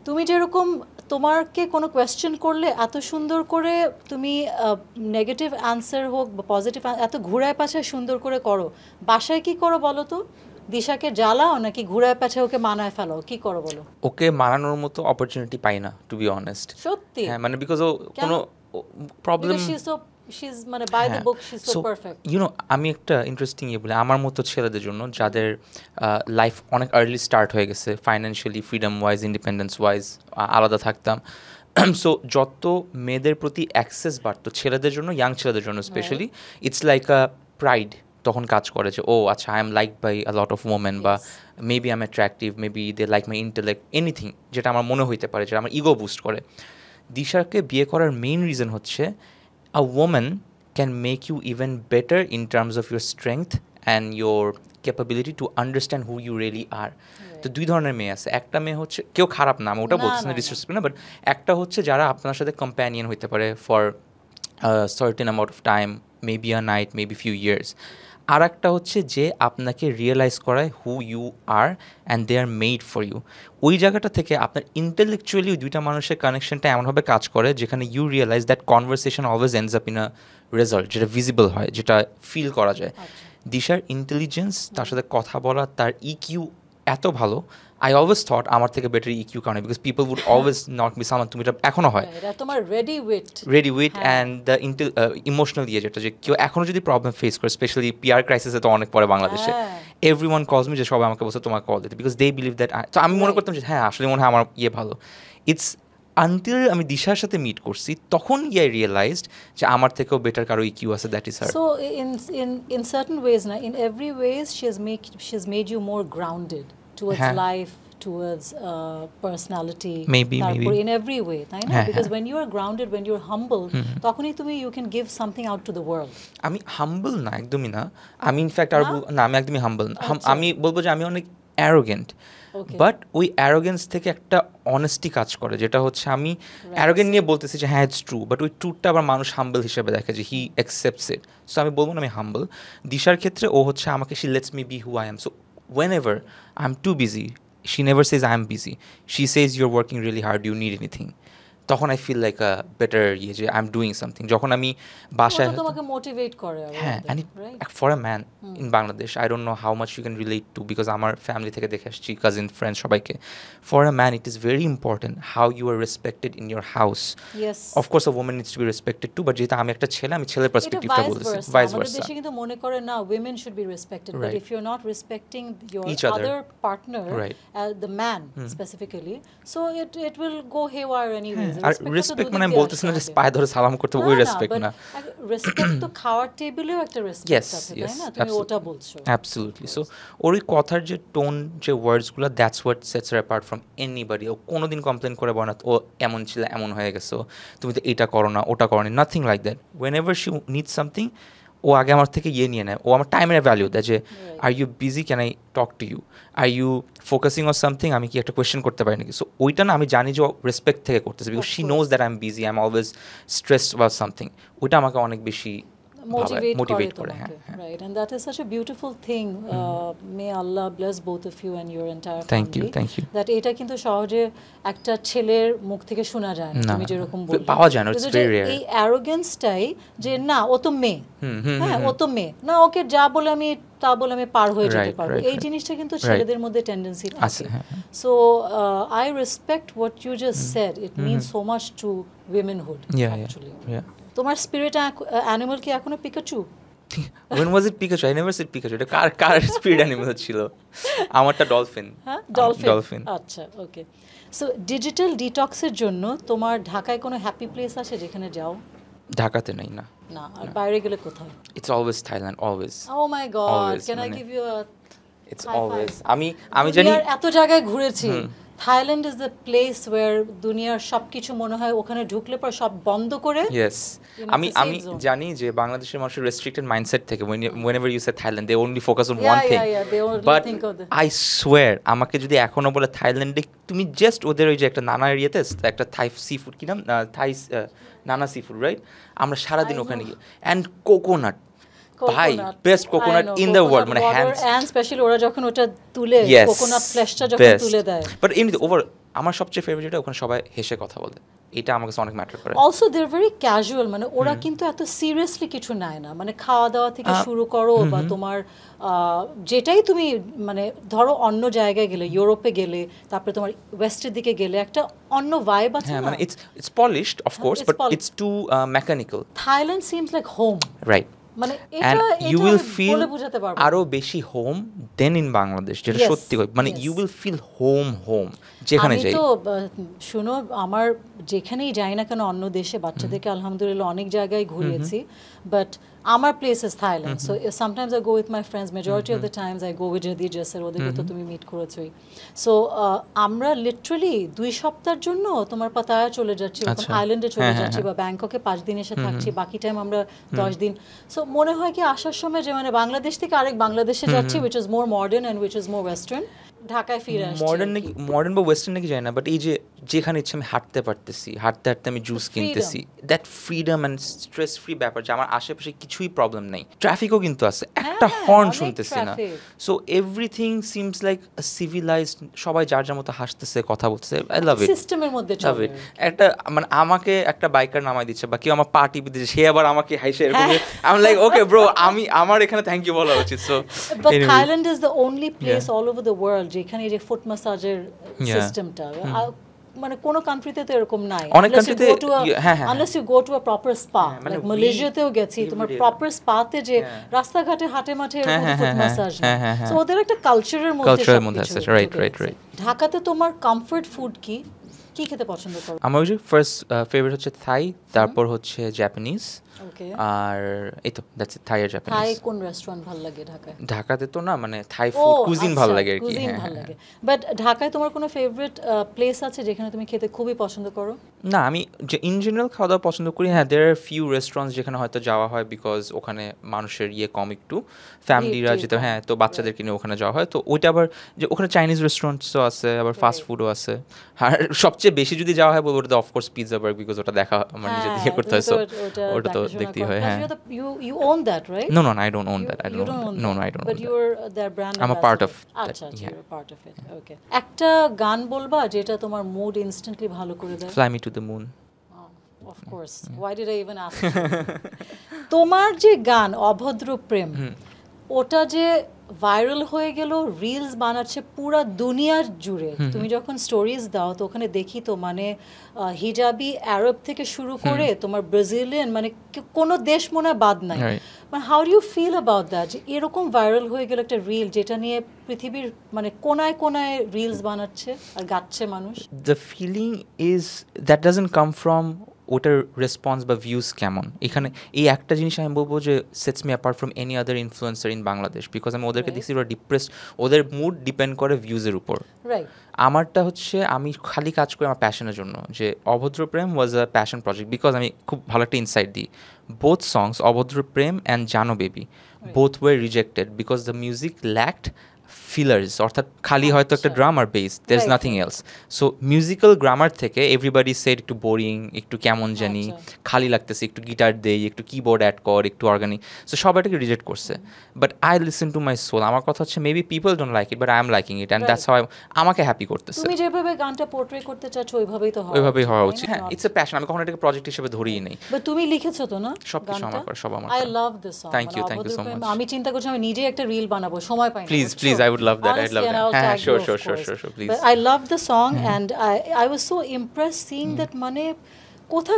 তুমি যেরকম তোমাকে কোনো কোয়েশ্চেন করলে এত সুন্দর করে তুমি নেগেটিভ অ্যান্সার হোক বা পজিটিভ, এত ঘুরায় পাছায় সুন্দর করে করো, বাসায় কি করো বলো তো? দিশাকে জ্বালাও নাকি ঘুরায় পাছায় ওকে মানায় ফেলাও, কি করো বলো? ওকে মানানোর মতো অপরচুনিটি পাই না, টু বি অনেস্ট। সত্যি? হ্যাঁ, মানে বিকজ ও কেন? কোনো প্রবলেম, she's মানে by the book, she's so perfect. আমি একটা ইন্টারেস্টিং বলি, আমার মতো ছেলেদের জন্য যাদের লাইফ অনেক আর্লি স্টার্ট হয়ে গেছে, financially freedom wise, independence wise আলাদা থাকতাম, সো যত মেয়েদের প্রতি অ্যাক্সেস বাড়তো ছেলেদের জন্য, ইয়াং ছেলেদের জন্য specially, it's like a pride তখন কাজ করে যে ও আচ্ছা, I am liked by a lot of women, বা maybe I am attractive, maybe they like my intellect, anything যেটা আমার মনে হইতে পারে, যেটা আমার ইগো বুস্ট করে। দিশাকে বিয়ে করার মেইন রিজন হচ্ছে a woman can make you even better in terms of your strength and your capability to understand who you really are. তো দুই ধরনের মেয়ে আছে, একটা মেয়ে হচ্ছে, কেউ খারাপ না, আমি ওটা বলছি না, ডিসরেসপেক্ট না, বাট একটা হচ্ছে যারা আপনার সাথে কম্প্যানিয়ন হইতে পারে for certain amount of time, maybe a night, maybe few years. আর একটা হচ্ছে যে আপনাকে রিয়েলাইজ করায় who you are and they are made for you. ওই জায়গাটা থেকে আপনার ইন্টেলেকচুয়ালি দুইটা মানুষের কানেকশনটা এমনভাবে কাজ করে যেখানে you realize that conversation always ends up in a result, যেটা ভিজিবল হয়, যেটা ফিল করা যায়। দিশার ইন্টেলিজেন্স, তার সাথে কথা বলা, তার ইকিউ এত ভালো। আই অলওয়েজ থট আমার থেকে বেটার ইকিউ কারণে, because people would always not be summon, তুমি এটা এখনো হয় তোমার ready wit and the emotional যেটা, যে কেউ এখনো যদি প্রবলেম ফেস করে, স্পেশালি পিআর ক্রাইসিসে তো অনেক পরে বাংলাদেশে, এভরিওয়ান কলস মি, যে সবাই আমাকে বলছে তোমাকে কল দিতে, বিকজ দে বিলিভ দ্যাট। তো আমি মনে করতাম যে হ্যাঁ আসলে মনে হয় আমার ভালো। ইটস আনটিল আমি দিশার সাথে মিট করছি, তখন আই রিয়েলাইজড যে আমার থেকেও বেটার কারো ইকিউ আছে, that is her. So in certain ways না, in every ways she has made you more grounded towards life, towards personality, maybe in every way, তাই না? Because when you are grounded, when you are humble, তখনই তুমি you can give something out to the world. আমি হাম্বল না, একদমই না। আমি in fact আর না, আমি একদমই হাম্বল না। আমি বলবো যে আমি অনেক অ্যারোগেন্ট, বাট ওই অ্যারোগেন্স থেকে একটা অনেস্টি কাজ করে, যেটা হচ্ছে আমি অ্যারোগেন্ট নিয়ে বলতেছি যে হ্যাঁ ইটস ট্রু, বাট ওই ট্রুথটা আবার মানুষ হাম্বল হিসেবে দেখে, যে হি অ্যাকসেপ্টস ইট। সো আমি বলবো না আমি হাম্বল। দিশার ক্ষেত্রে ও হচ্ছে আমাকে, she lets me be who I am. So whenever I'm too busy, she never says I'm busy. She says you're working really hard, do you need anything? তখন I feel like a better যে I am doing something. যখন আমি বাসায়, তোমাকে motivate করে, হ্যাঁ, and for a man in Bangladesh, I don't know how much you can relate to, because আমার family থেকে দেখে আসছি, কাজিন ফ্রেন্ডস সবাইকে। For a man it is very important how you are respected in your house. Of course a women needs to be respected too, but যেহেতু আমি একটা ছেলে, আমি ছেলের পার্সপেক্টিভটা বলতেছি, ভাইস ভার্সা। আমাদের দেশে কিন্তু মনে করে না women should be respected, but if you're not respecting your other partner, the man specifically, so it will go haywire anyways. Respect মানে আমি বলতেছি না যে পায়ে ধরে সালাম করতে, ওই রেসপেক্ট না। রেসপেক্ট তো খাওয়ার টেবিলেও একটা রেসপেক্ট আছে, তাই না? তুমি ওটা বলছো। অ্যাবসলিউটলি। সো ওর ওই কথার যে টোন, যে ওয়ার্ডসগুলো, that's what sets her apart from anybody. ও কোনোদিন কমপ্লেন করে বলে না ও এমন ছিল, এমন হয়ে গেছো, তুমি তো এটা করো না, ওটা করো না, nothing like that. Whenever she needs something, ও আগে আমার থেকে নিয়ে নেয়, ও আমার টাইমের ভ্যালু দেয়, যে are you busy, can I talk to you, are you focusing on something, আমি কি একটা কোয়েশ্চেন করতে পারি নাকি? সো ওইটা না আমি জানি যে রেসপেক্ট থেকে করতেছে, because she knows that I am busy, I am always stressed about something. ওইটা আমাকে অনেক বেশি মোটিভেট করে। হ্যাঁ, right, and that is such a beautiful thing. May Allah bless both of you and your entire family. Thank you. That এটা কিন্তু সহজে একটা ছেলের মুখ থেকে শোনা যায় না, তুমি যেরকম বললে, পাওয়া যায় না, ইটস ভেরি রেয়ার। এই অ্যারোগেন্সটাই যে না ও তো মেয়ে, হ্যাঁ ও তো মেয়ে, না ওকে যা বলে আমি তা বলে আমি পার হয়ে যেতে পারবো, এই জিনিসটা কিন্তু ছেলেদের মধ্যে টেন্ডেন্সি আছে। So I respect what you just said, it means so much to womanhood actually. তোমার স্পিরিট অ্যানিমাল কি এখনো Pikachu? When was it Pikachu? I never said Pikachu. এটা কার স্পিরিট অ্যানিমাল ছিল? আমারটা ডলফিন। হ্যাঁ, ডলফিন। আচ্ছা, ওকে। সো ডিজিটাল ডিটক্সের জন্য তোমার ঢাকায় কোনো হ্যাপি প্লেস আছে যেখানে যাও? ঢাকাতে নাই, না। না, আর বাইরে গেলে কোথায়? It's always Thailand, always. Oh my God, can I give you a It's always, আমি জানি এত জায়গায় ঘুরেছি, Thailand is the place where দুনিয়ার সবকিছু মনে হয় ওখানে ঢুকলে পর সব বন্ধ করে ইয়েস আমি it's a আমি safe zone. জানি যে বাংলাদেশের মানুষের রেস্ট্রিক্টেড মাইন্ডসেট থেকে whenever you say Thailand they only focus on Yeah, one thing yeah, they only but think of the I swear আমাকে যদি এখনো বলে থাইল্যান্ডে তুমি জাস্ট ওদের ওই যে একটা নানা এরিয়াতে একটা থাই সি ফুড কি নাম থাই নানা সি ফুড রাইট আমরা সারাদিন I ওখানে know. গিয়ে অ্যান্ড কোকোনাট ভাই best coconut in the world মানে হ্যান্ডস অ্যান্ড স্পেশালি ওরা যখন ওটা তুলে Yes, কোকোনাট ফ্লেশটা যখন best. তুলে দেয় বাট এমনিতে ওভার আমার সবচেয়ে ফেভারিট যেটা ওখানে সবাই হেসে কথা বলে এটা আমার কাছে অনেক ম্যাটার করে also they are very casual মানে ওরা কিন্তু এত সিরিয়াসলি কিছু নেয় না মানে খাওয়া দাওয়া থেকে শুরু করো বা তোমার যেটাই তুমি মানে ধরো অন্য জায়গায় গেলে ইউরোপে গেলে তারপরে তোমার ওয়েস্টের দিকে গেলে একটা অন্য ভাইব আছে হ্যাঁ না মানে it's polished of course it's but polished. It's too mechanical Thailand seems like home right মানে and এটা you এটা will আমি feel বলে বোঝাতে পারবো না। আরো বেশি হোম দেন ইন বাংলাদেশ যেটা Yes, সত্যি মানে yes. You will feel home যেখানে আমি যাই তো শুনো আমার যেখানেই যাই না কেন অন্য দেশে বাচ্চাদেরকে আলহামদুলিল্লাহ অনেক জায়গায় ঘুরিয়েছি বাট আমার place is Thailand so sometimes I go with my friends majority of the times I go with জাদি জাসের ওদেরকে তো তুমি মিট করেছোই সো আমরা লিটারালি 2 সপ্তাহের জন্য তোমার পাতায়া চলে যাচ্ছি ওখানে আচ্ছা। আইল্যান্ডে চলে হ্যাঁ, যাচ্ছি বা ব্যাংককে 5 দিন এসে থাকছি বাকি টাইম আমরা 10 দিন সো মনে হয় কি আসার সময় যে মানে বাংলাদেশ থেকে আরেক বাংলাদেশে যাচ্ছি which is more modern and which is more western ঢাকায় ফিরে আসছি মডার্ন নাকি মডার্ন বা ওয়েস্টার্ন নাকি যায় না বাট এই যে যেখানে ইচ্ছে আমি হাঁটতে পারতেছি হাঁটতে হাঁটতে আমি জুস কিনতেছি that freedom and stress free ব্যাপার যে আমার আশেপাশে কিছুই প্রবলেম নেই ট্রাফিকও কিন্তু আছে একটা হর্ন অনেক শুনতেছি না traffic. So everything seems like civilised সবাই যার যার মতো হাসতেছে কথা বলতেছে আই লাভ ইট সিস্টেমের মধ্যে লাভ চলে ইট একটা মানে আমাকে একটা বাইকার নামাই দিচ্ছে বা কেউ আমার পা টিপে দিচ্ছে সে আবার আমাকে হাইসে এরকম আমি লাইক ওকে ব্রো আমি আমার এখানে থ্যাংক ইউ বলা উচিত so But Thailand is the only place all over the world যেখানে এই যে ফুট ম্যাসাজের সিস্টেমটা মানে কোন কান্ট্রিতে তো এরকম নাই অনেক কান্ট্রিতে হ্যাঁ হ্যাঁ unless you go to a proper spa মানে like মালয়েশিয়াতেও গেছি তোমার প্রপার স্পাতে যে রাস্তাঘাটে হাটে মাঠে এরকম ফুট ম্যাসাজ সো ওদের একটা কালচারের মধ্যে আছে রাইট ঢাকাতে তোমার কমফর্ট ফুড কি কি খেতে পছন্দ করো আমার ওই যে ফার্স্ট ফেভারিট হচ্ছে থাই তারপর হচ্ছে জাপানিজ ওকে আর এই তো দ্যাটস ইট থাই আর থাই জাপানিজ কোন রেস্টুরেন্ট ভালো লাগে ঢাকায় ঢাকাতে তো না মানে থাই ফুড কুজিন ভালো লাগে আর কি কুজিন হ্যাঁ ভালো লাগে বাট ঢাকায় তোমার কোনো ফেভারিট প্লেস আছে যেখানে তুমি খেতে খুবই পছন্দ করো না আমি যে ইন জেনারেল খাওয়া দাওয়া পছন্দ করি হ্যাঁ দেয়ার আর ফিউ রেস্টুরেন্টস যেখানে হয়তো যাওয়া হয় বিকজ ওখানে মানুষের কম একটু ফ্যামিলিরা যেতে হ্যাঁ তো বাচ্চাদেরকে নিয়ে ওখানে যাওয়া হয় তো ওইটা আবার যে ওখানে চাইনিজ রেস্টুরেন্টসও আছে আবার ফাস্ট ফুডও আছে আর সবচেয়ে বেশি যদি যাওয়া হয় বলবো ওটা অফকোর্স পিৎজা বার্গ বিকজ ওটা দেখা আমার নিজে দিয়ে করতে হয় সো ওটা তো দেখতেই হয় হ্যাঁ you own that right No, I don't own that. I you don't own that. No, I don't but own that. you're their brand I'm a part of ambassador. that, আচ্ছা yeah. you're a part of it okay একটা গান বলবা যেটা তোমার mood instantly ভালো করে দেয় Fly me to the moon. of course why did I even ask you? তোমার যে গান অভদ্র প্রেম ওটা যে ভাইরাল হয়ে গেল রিলস বানাচ্ছে পুরা দুনিয়ার জুড়ে তুমি যখন স্টোরিজ দাও তো ওখানে দেখি তো মানে হিজাবি আরব থেকে শুরু করে তোমার ব্রাজিলিয়ান মানে কোনো দেশ মনে হয় বাদ নাই মানে how do you feel about that যে এরকম ভাইরাল হয়ে গেল একটা রিল যেটা নিয়ে পৃথিবীর মানে কোনায় কোনায় রিলস বানাচ্ছে আর গাচ্ছে মানুষ The feeling is that doesn't come from ওটার রেসপন্স বা ভিউজ কেমন এখানে এই একটা জিনিস আমি বলবো যে sets me apart from any other influencer in Bangladesh because আমি ওদেরকে দেখছি ওরা ডিপ্রেসড ওদের মুড ডিপেন্ড করে ভিউজের উপর রাইট আমারটা হচ্ছে আমি খালি কাজ করি আমার প্যাশনের জন্য যে Ovodro Prem was a passion project because আমি খুব ভালো একটা ইনসাইট দিই both songs Ovodro Prem and জানো baby both way rejected because the music lacked fillers অর্থাৎ খালি হয়তো একটা ড্রাম আর bass there is nothing else so musical grammar থেকে এভরিবাডি সেড একটু বোরিং একটু কেমন জানি খালি লাগতেছে একটু গিটার দেই একটু কিবোর্ড অ্যাড কর একটু অর্গানিক সো সব এটাকে রিজেক্ট করছে but I listen to my soul আমার কথা হচ্ছে maybe people don't like it but I am liking it and that's how আমাকে হ্যাপি করতেছে তুমি যেভাবে গানটা পোর্ট্রে করতে চাচ্ছ ওইভাবেই তো ওইভাবেই হওয়া উচিত হ্যাঁ ইটস এ প্যাশন আমি কখনো এটাকে প্রজেক্ট হিসেবে ধরিই নেই বাট তুমি লিখেছো তো না সবকিছু আমার করা সব আমার I love this song thank you so much আমি চিন্তা করছি আমি নিজে একটা রিল বানাবো সময় পাই না please I would love that I love that sure please but I love the song and I was so impressed seeing that মানে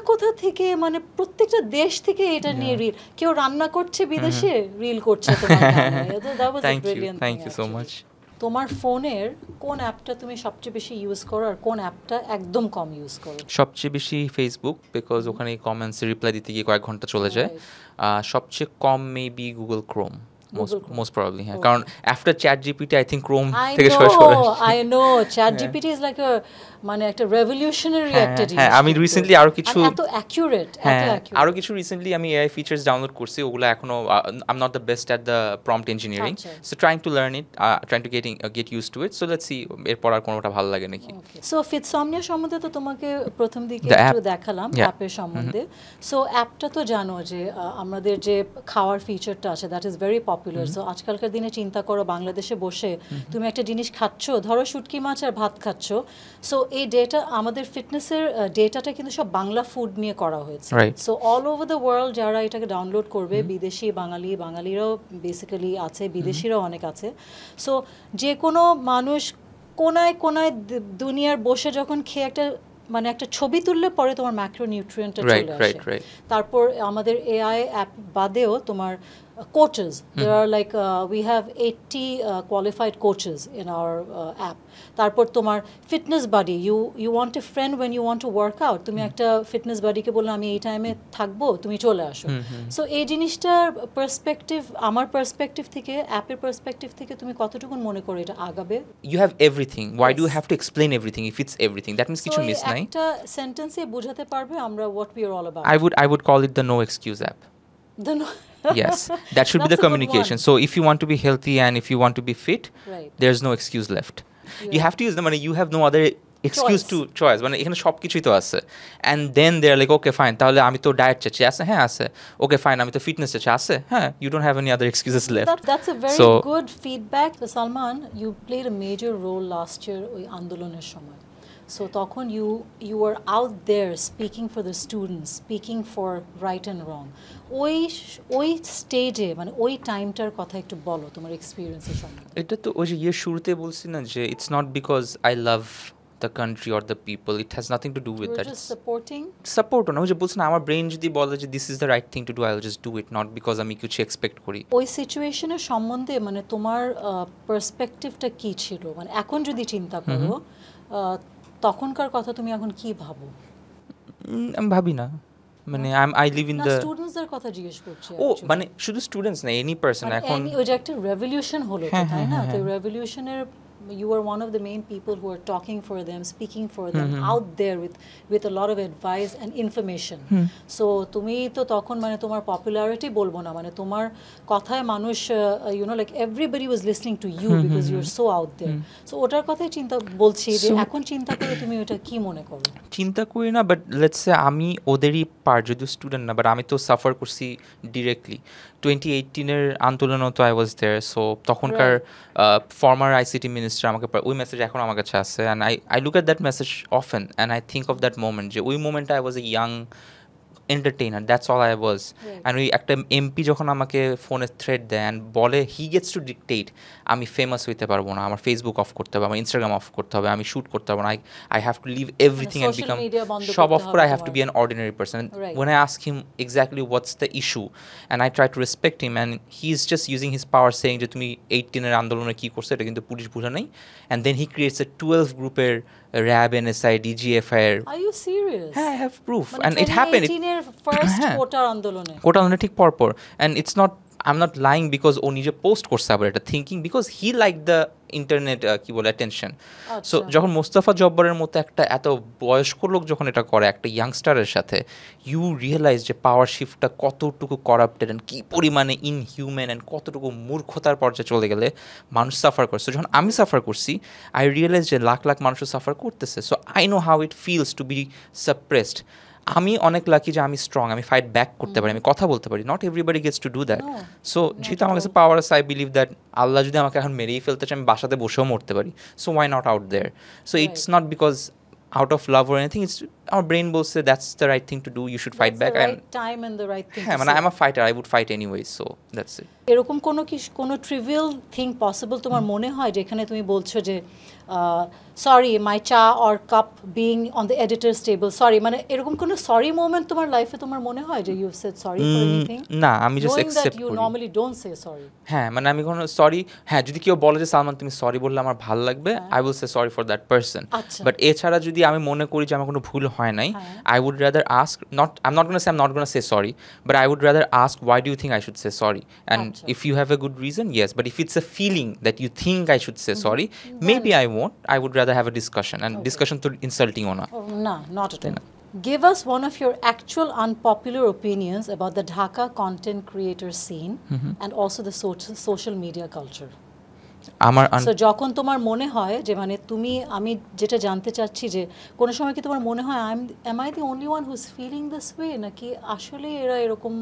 কোথা থেকে মানে প্রত্যেকটা দেশ থেকে এটা নিয়ে রিল কেউ রান্না করছে বিদেশে রিল করছে তোমার গানে that was a brilliant thank you so much তোমার ফোনের কোন অ্যাপটা তুমি সবচেয়ে বেশি ইউজ করো আর কোন অ্যাপটা একদম কম ইউজ করো সবচেয়ে বেশি ফেসবুক বিকজ ওখানে কমেন্টস রিপ্লাই দিতে গিয়ে কয়েক ঘন্টা চলে যায় সবচেয়ে কম maybe Google Chrome most probably হ্যাঁ, কারণ after chat GPT I think Chrome I থেকে সরে আসছে। I know ChatGPT is like a মানে একটা revolutionary হ্যাঁ, একটা হ্যাঁ, জিনিস আমি কিন্তু। রিসেন্টলি আরো কিছু আর এত accurate, এত হ্যাঁ accurate। আরো কিছু রিসেন্টলি আমি এআই ফিচার্স ডাউনলোড করছি, ওগুলো এখনো I am not the best at the prompt engineering, আচ্ছা। So trying to learn it, trying to get use to it, so let's see এরপর আর কোনোটা ভালো লাগে নাকি। সো ফিটসমনিয়া সম্বন্ধে তো তোমাকে প্রথম দিকে The একটু app. দেখালাম Yeah. অ্যাপের সম্বন্ধে। সো অ্যাপটা তো জানো যে আমাদের যে খাওয়ার ফিচারটা আছে that is very popular. So আজকালকার দিনে চিন্তা করো বাংলাদেশে বসে তুমি একটা জিনিস খাচ্ছ, ধরো শুটকি মাছ আর ভাত খাচ্ছ, সো এই ডেটা আমাদের ফিটনেসের ডেটাটা কিন্তু সব বাংলা ফুড নিয়ে করা হয়েছে। Right. So all over the world যারা এটাকে ডাউনলোড করবে, বিদেশি বাঙালিরাও বেসিক্যালি আছে, বিদেশিরাও অনেক আছে। সো যে কোনো মানুষ কোনায় কোনায় দুনিয়ার বসে যখন খেয়ে একটা মানে একটা ছবি তুললে পরে তোমার ম্যাক্রো নিউট্রিয়েন্টটা Right, চলে right, আসে। right. তারপর আমাদের এআই অ্যাপ বাদেও তোমার coaches, there are like we have 80 qualified coaches in our app. তারপর তোমার fitness বাডি, you want a friend when you want to work out, তুমি একটা ফিটনেস বাডিকে বললে আমি এই টাইমে থাকবো, তুমি চলে আসো। সো এই জিনিসটার পার্সপেক্টিভ, আমার পার্সপেক্টিভ থেকে, অ্যাপের পার্সপেক্টিভ থেকে তুমি কতটুকু মনে করো এটা আগাবে? You have everything, why do you Yes. have to explain everything if it's everything? That means So কিছু এই মিস নাই। একটা সেন্টেন্সে বোঝাতে পারবে আমরা what we are all about? I would call it the no excuse app. Yes, that should be That's the a good communication. one. So if you want to be healthy and if you want to be fit, Right. there's no excuse left. You Yeah. have to use the money, you have no other excuse Choice. to choice, মানে এখানে সব কিছুই তো আছে, and then they're like okay fine, তাহলে আমি তো diet চাচ্ছি, আছে হ্যাঁ আছে, okay fine আমি তো ফিটনেস চাচ্ছি, আছে হ্যাঁ, you don't have any other excuses left. That's a very So good feedback. So Salman, you played a major role last year ওই আন্দোলনের সময়। So তখন you were out there speaking for the students, speaking for right and wrong. ওই স্টেজে মানে ওই টাইমটার কথা একটু বলো তোমার এক্সপিরিয়েন্সের সম্বন্ধে। এটা তো ওই যে শুরুতে বলছি না যে it's not because I love the country or the people, it has nothing to do with You were that. just supporting. Support না, ওই যে বলছি না আমার ব্রেন যদি বলে যে this is the right thing to do, I will just do it, not because আমি কিছু এক্সপেক্ট করি। ওই সিচুয়েশনের সম্বন্ধে মানে তোমার পার্সপেক্টিভটা কি ছিল, মানে এখন যদি চিন্তা করো তখনকার কথা তুমি এখন কি ভাবো? আমি ভাবি না, মানে আই লিভ ইন না দ্য, স্টুডেন্টসদের কথা জিজ্ঞেস করছি ও actually। মানে শুধু স্টুডেন্টস না, এনি পার্সন মানে এখন ওই যে একটা রেভলিউশন হলো তো, হ্যাঁ, তাই না? হ্যাঁ, তো হ্যাঁ। রেভলিউশনের you were one of the main people who are talking for them, speaking for them, out there with a lot of advice and information. So তুমি তো তখন মানে তোমার popularity বলবো না, মানে তোমার কথায় মানুষ you know like everybody was listening to you because you're so out there. So ওটার কথাই চিন্তা বলছি যে এখন চিন্তা করে তুমি ওটা কি মনে করো? চিন্তা করি না, বাট লেটস সে আমি ওদেরই পার্ট, যদিও স্টুডেন্ট না, বাট আমি তো সাফার করছি ডিরেক্টলি। 2018-এর আন্দোলনও তো আই ওয়াজ দেয়ার, সো তখনকার ফর্মার আইসিটি মিনিস্টার আমাকে ওই মেসেজ এখন আমার কাছে আছে, and I look at that message often and I think of that moment, যে ওই মোমেন্টে I was a young entertainer, that's all I was. And ওই একটা এমপি যখন আমাকে ফোনে থ্রেড দেয় অ্যান্ড বলে হি গেটস টু ডিকটেট, আমি ফেমাস হইতে পারবো না, আমার ফেসবুক অফ করতে হবে, আমার ইনস্টাগ্রাম অফ করতে হবে, আমি শ্যুট করতে পারবো না, I have to leave everything and social become media বন্ধ সব করতে অফ করে, হবে আই হ্যাভ টু বি তোমার। An ordinary person. Right. When I ask him exactly what's the issue and I try to respect him, and he's just using his power saying যে তুমি 18-এর আন্দোলনে কি করছো এটা কিন্তু পুলিশ বুঝে নাই, and then he creates a 12 গ্রুপের RAB, NSI, DGFI এর, Are you serious? হ্যাঁ I have proof মানে and it happened, 2018 এর ফার্স্ট হ্যাঁ। কোটার আন্দোলনে কোটা আন্দোলনে ঠিক পরপর, and it's not, I'm not lying because ও নিজে পোস্ট করছে আবার এটা, thinking because he like the internet কি বলে অ্যাটেনশন। সো যখন মোস্তফা জব্বারের মতো একটা এত বয়স্ক লোক যখন এটা করে একটা ইয়াংস্টারের সাথে, ইউ রিয়েলাইজ যে পাওয়ার শিফটটা কতটুকু করাপ্টেড অ্যান্ড কী পরিমাণে ইনহিউম্যান অ্যান্ড কতটুকু মূর্খতার পর্যায়ে চলে গেলে মানুষ সাফার করছে। যখন আমি সাফার করছি আই রিয়েলাইজ যে লাখ লাখ মানুষও সাফার করতেছে, so I know how it feels to be suppressed. আমি অনেক লাকি যে আমি স্ট্রং, আমি ফাইট ব্যাক করতে পারি, আমি কথা বলতে পারি, not everybody Gates to do that. So যেহেতু আমার কাছে পাওয়ার আছে, আই বিলিভ দ্যাট আল্লাহ যদি আমাকে এখন মেরেই ফেলতে চায় আমি বাসাতে বসেও মরতে পারি, so why not out there. So it's not because out of love or anything, it's our brain বলছে that's the right thing to do, you should fight back, the and right time and the right thing হ্যাঁ to মানে say. I'm a fighter, I would fight anyway, so that's it. এরকম কোনো trivial thing possible তোমার মনে হয় যেখানে তুমি বলছো যে সরি মাই চা or cup being on the editors table, sorry, মানে এরকম কোনো সরি মোমেন্ট তোমার লাইফে তোমার মনে হয় যে you said sorry for anything? না, আমি just knowing that accept you করি। normally don't say sorry. হ্যাঁ মানে আমি কোনো সরি, হ্যাঁ যদি কেউ বলে যে সালমান তুমি সরি বললে আমার ভালো লাগবে, I will say sorry for that person, আচ্ছা। বাট এছাড়া যদি আমি মনে করি যে আমার কোনো ভুল হয় নাই, I would rather ask, I'm not going to say I'm not going to say sorry, but I would rather ask, why do you think I should say sorry? And if you have a good reason, yes, but if it's a feeling that you think I should say sorry, maybe I won't. I would rather have a discussion, and discussion to insulting or not. No, not at all. Give us one of your actual unpopular opinions about the Dhaka content creator scene and also the social media culture. আমার so যখন তোমার মনে হয় যে মানে আমি যেটা জানতে চাচ্ছি যে কোনো সময় কি তোমার মনে হয় am I the only one who's feeling this way, নাকি আসলে এরা এরকম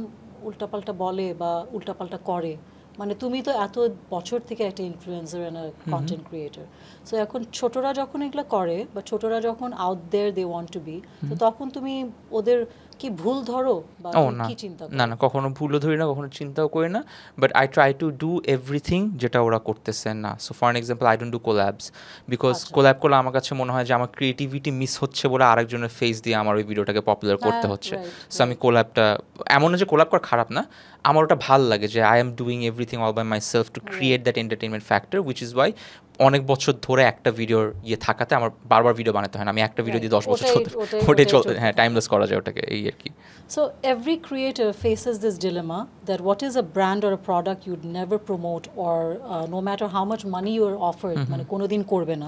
উল্টাপাল্টা বলে বা উল্টাপাল্টা করে? মানে তুমি তো এত বছর থেকে একটা influencer and content creator, so এখন ছোটরা যখন এগুলো করে বা ছোটরা যখন out there they want to be, তো তখন তুমি ওদের কি ভুল ধরো বা কি চিন্তা করো? না, কখনো ভুলও ধরি না, কখনো চিন্তাও করি না, but I try to do everything যেটা ওরা করতেছে না। So for example, I don't do collabs, because collab করলে আমার কাছে মনে হয় যে আমার ক্রিয়েটিভিটি মিস হচ্ছে বলে আরেকজনের ফেস দিয়ে আমার ওই ভিডিওটাকে পপুলার করতে হচ্ছে। সো আমি কোল্যাবটা, এমন না যে কোল্যাব করা খারাপ না, আমার ওটা ভাল লাগে যে I am doing everything all by myself to create that entertainment factor, which is why অনেক বছর ধরে একটা ভিডিওর থাকাতে আমার বারবার ভিডিও বানাতে হয় না। আমি একটা ভিডিও দিয়ে 10 বছর ওটাই চলতে, হ্যাঁ, টাইমলেস করা যায় ওটাকে, এই আর কি। So every creator faces this dilemma that what is a brand or a product you'd never promote, or no matter how much money you are offered, মানে কোনোদিন করবে না।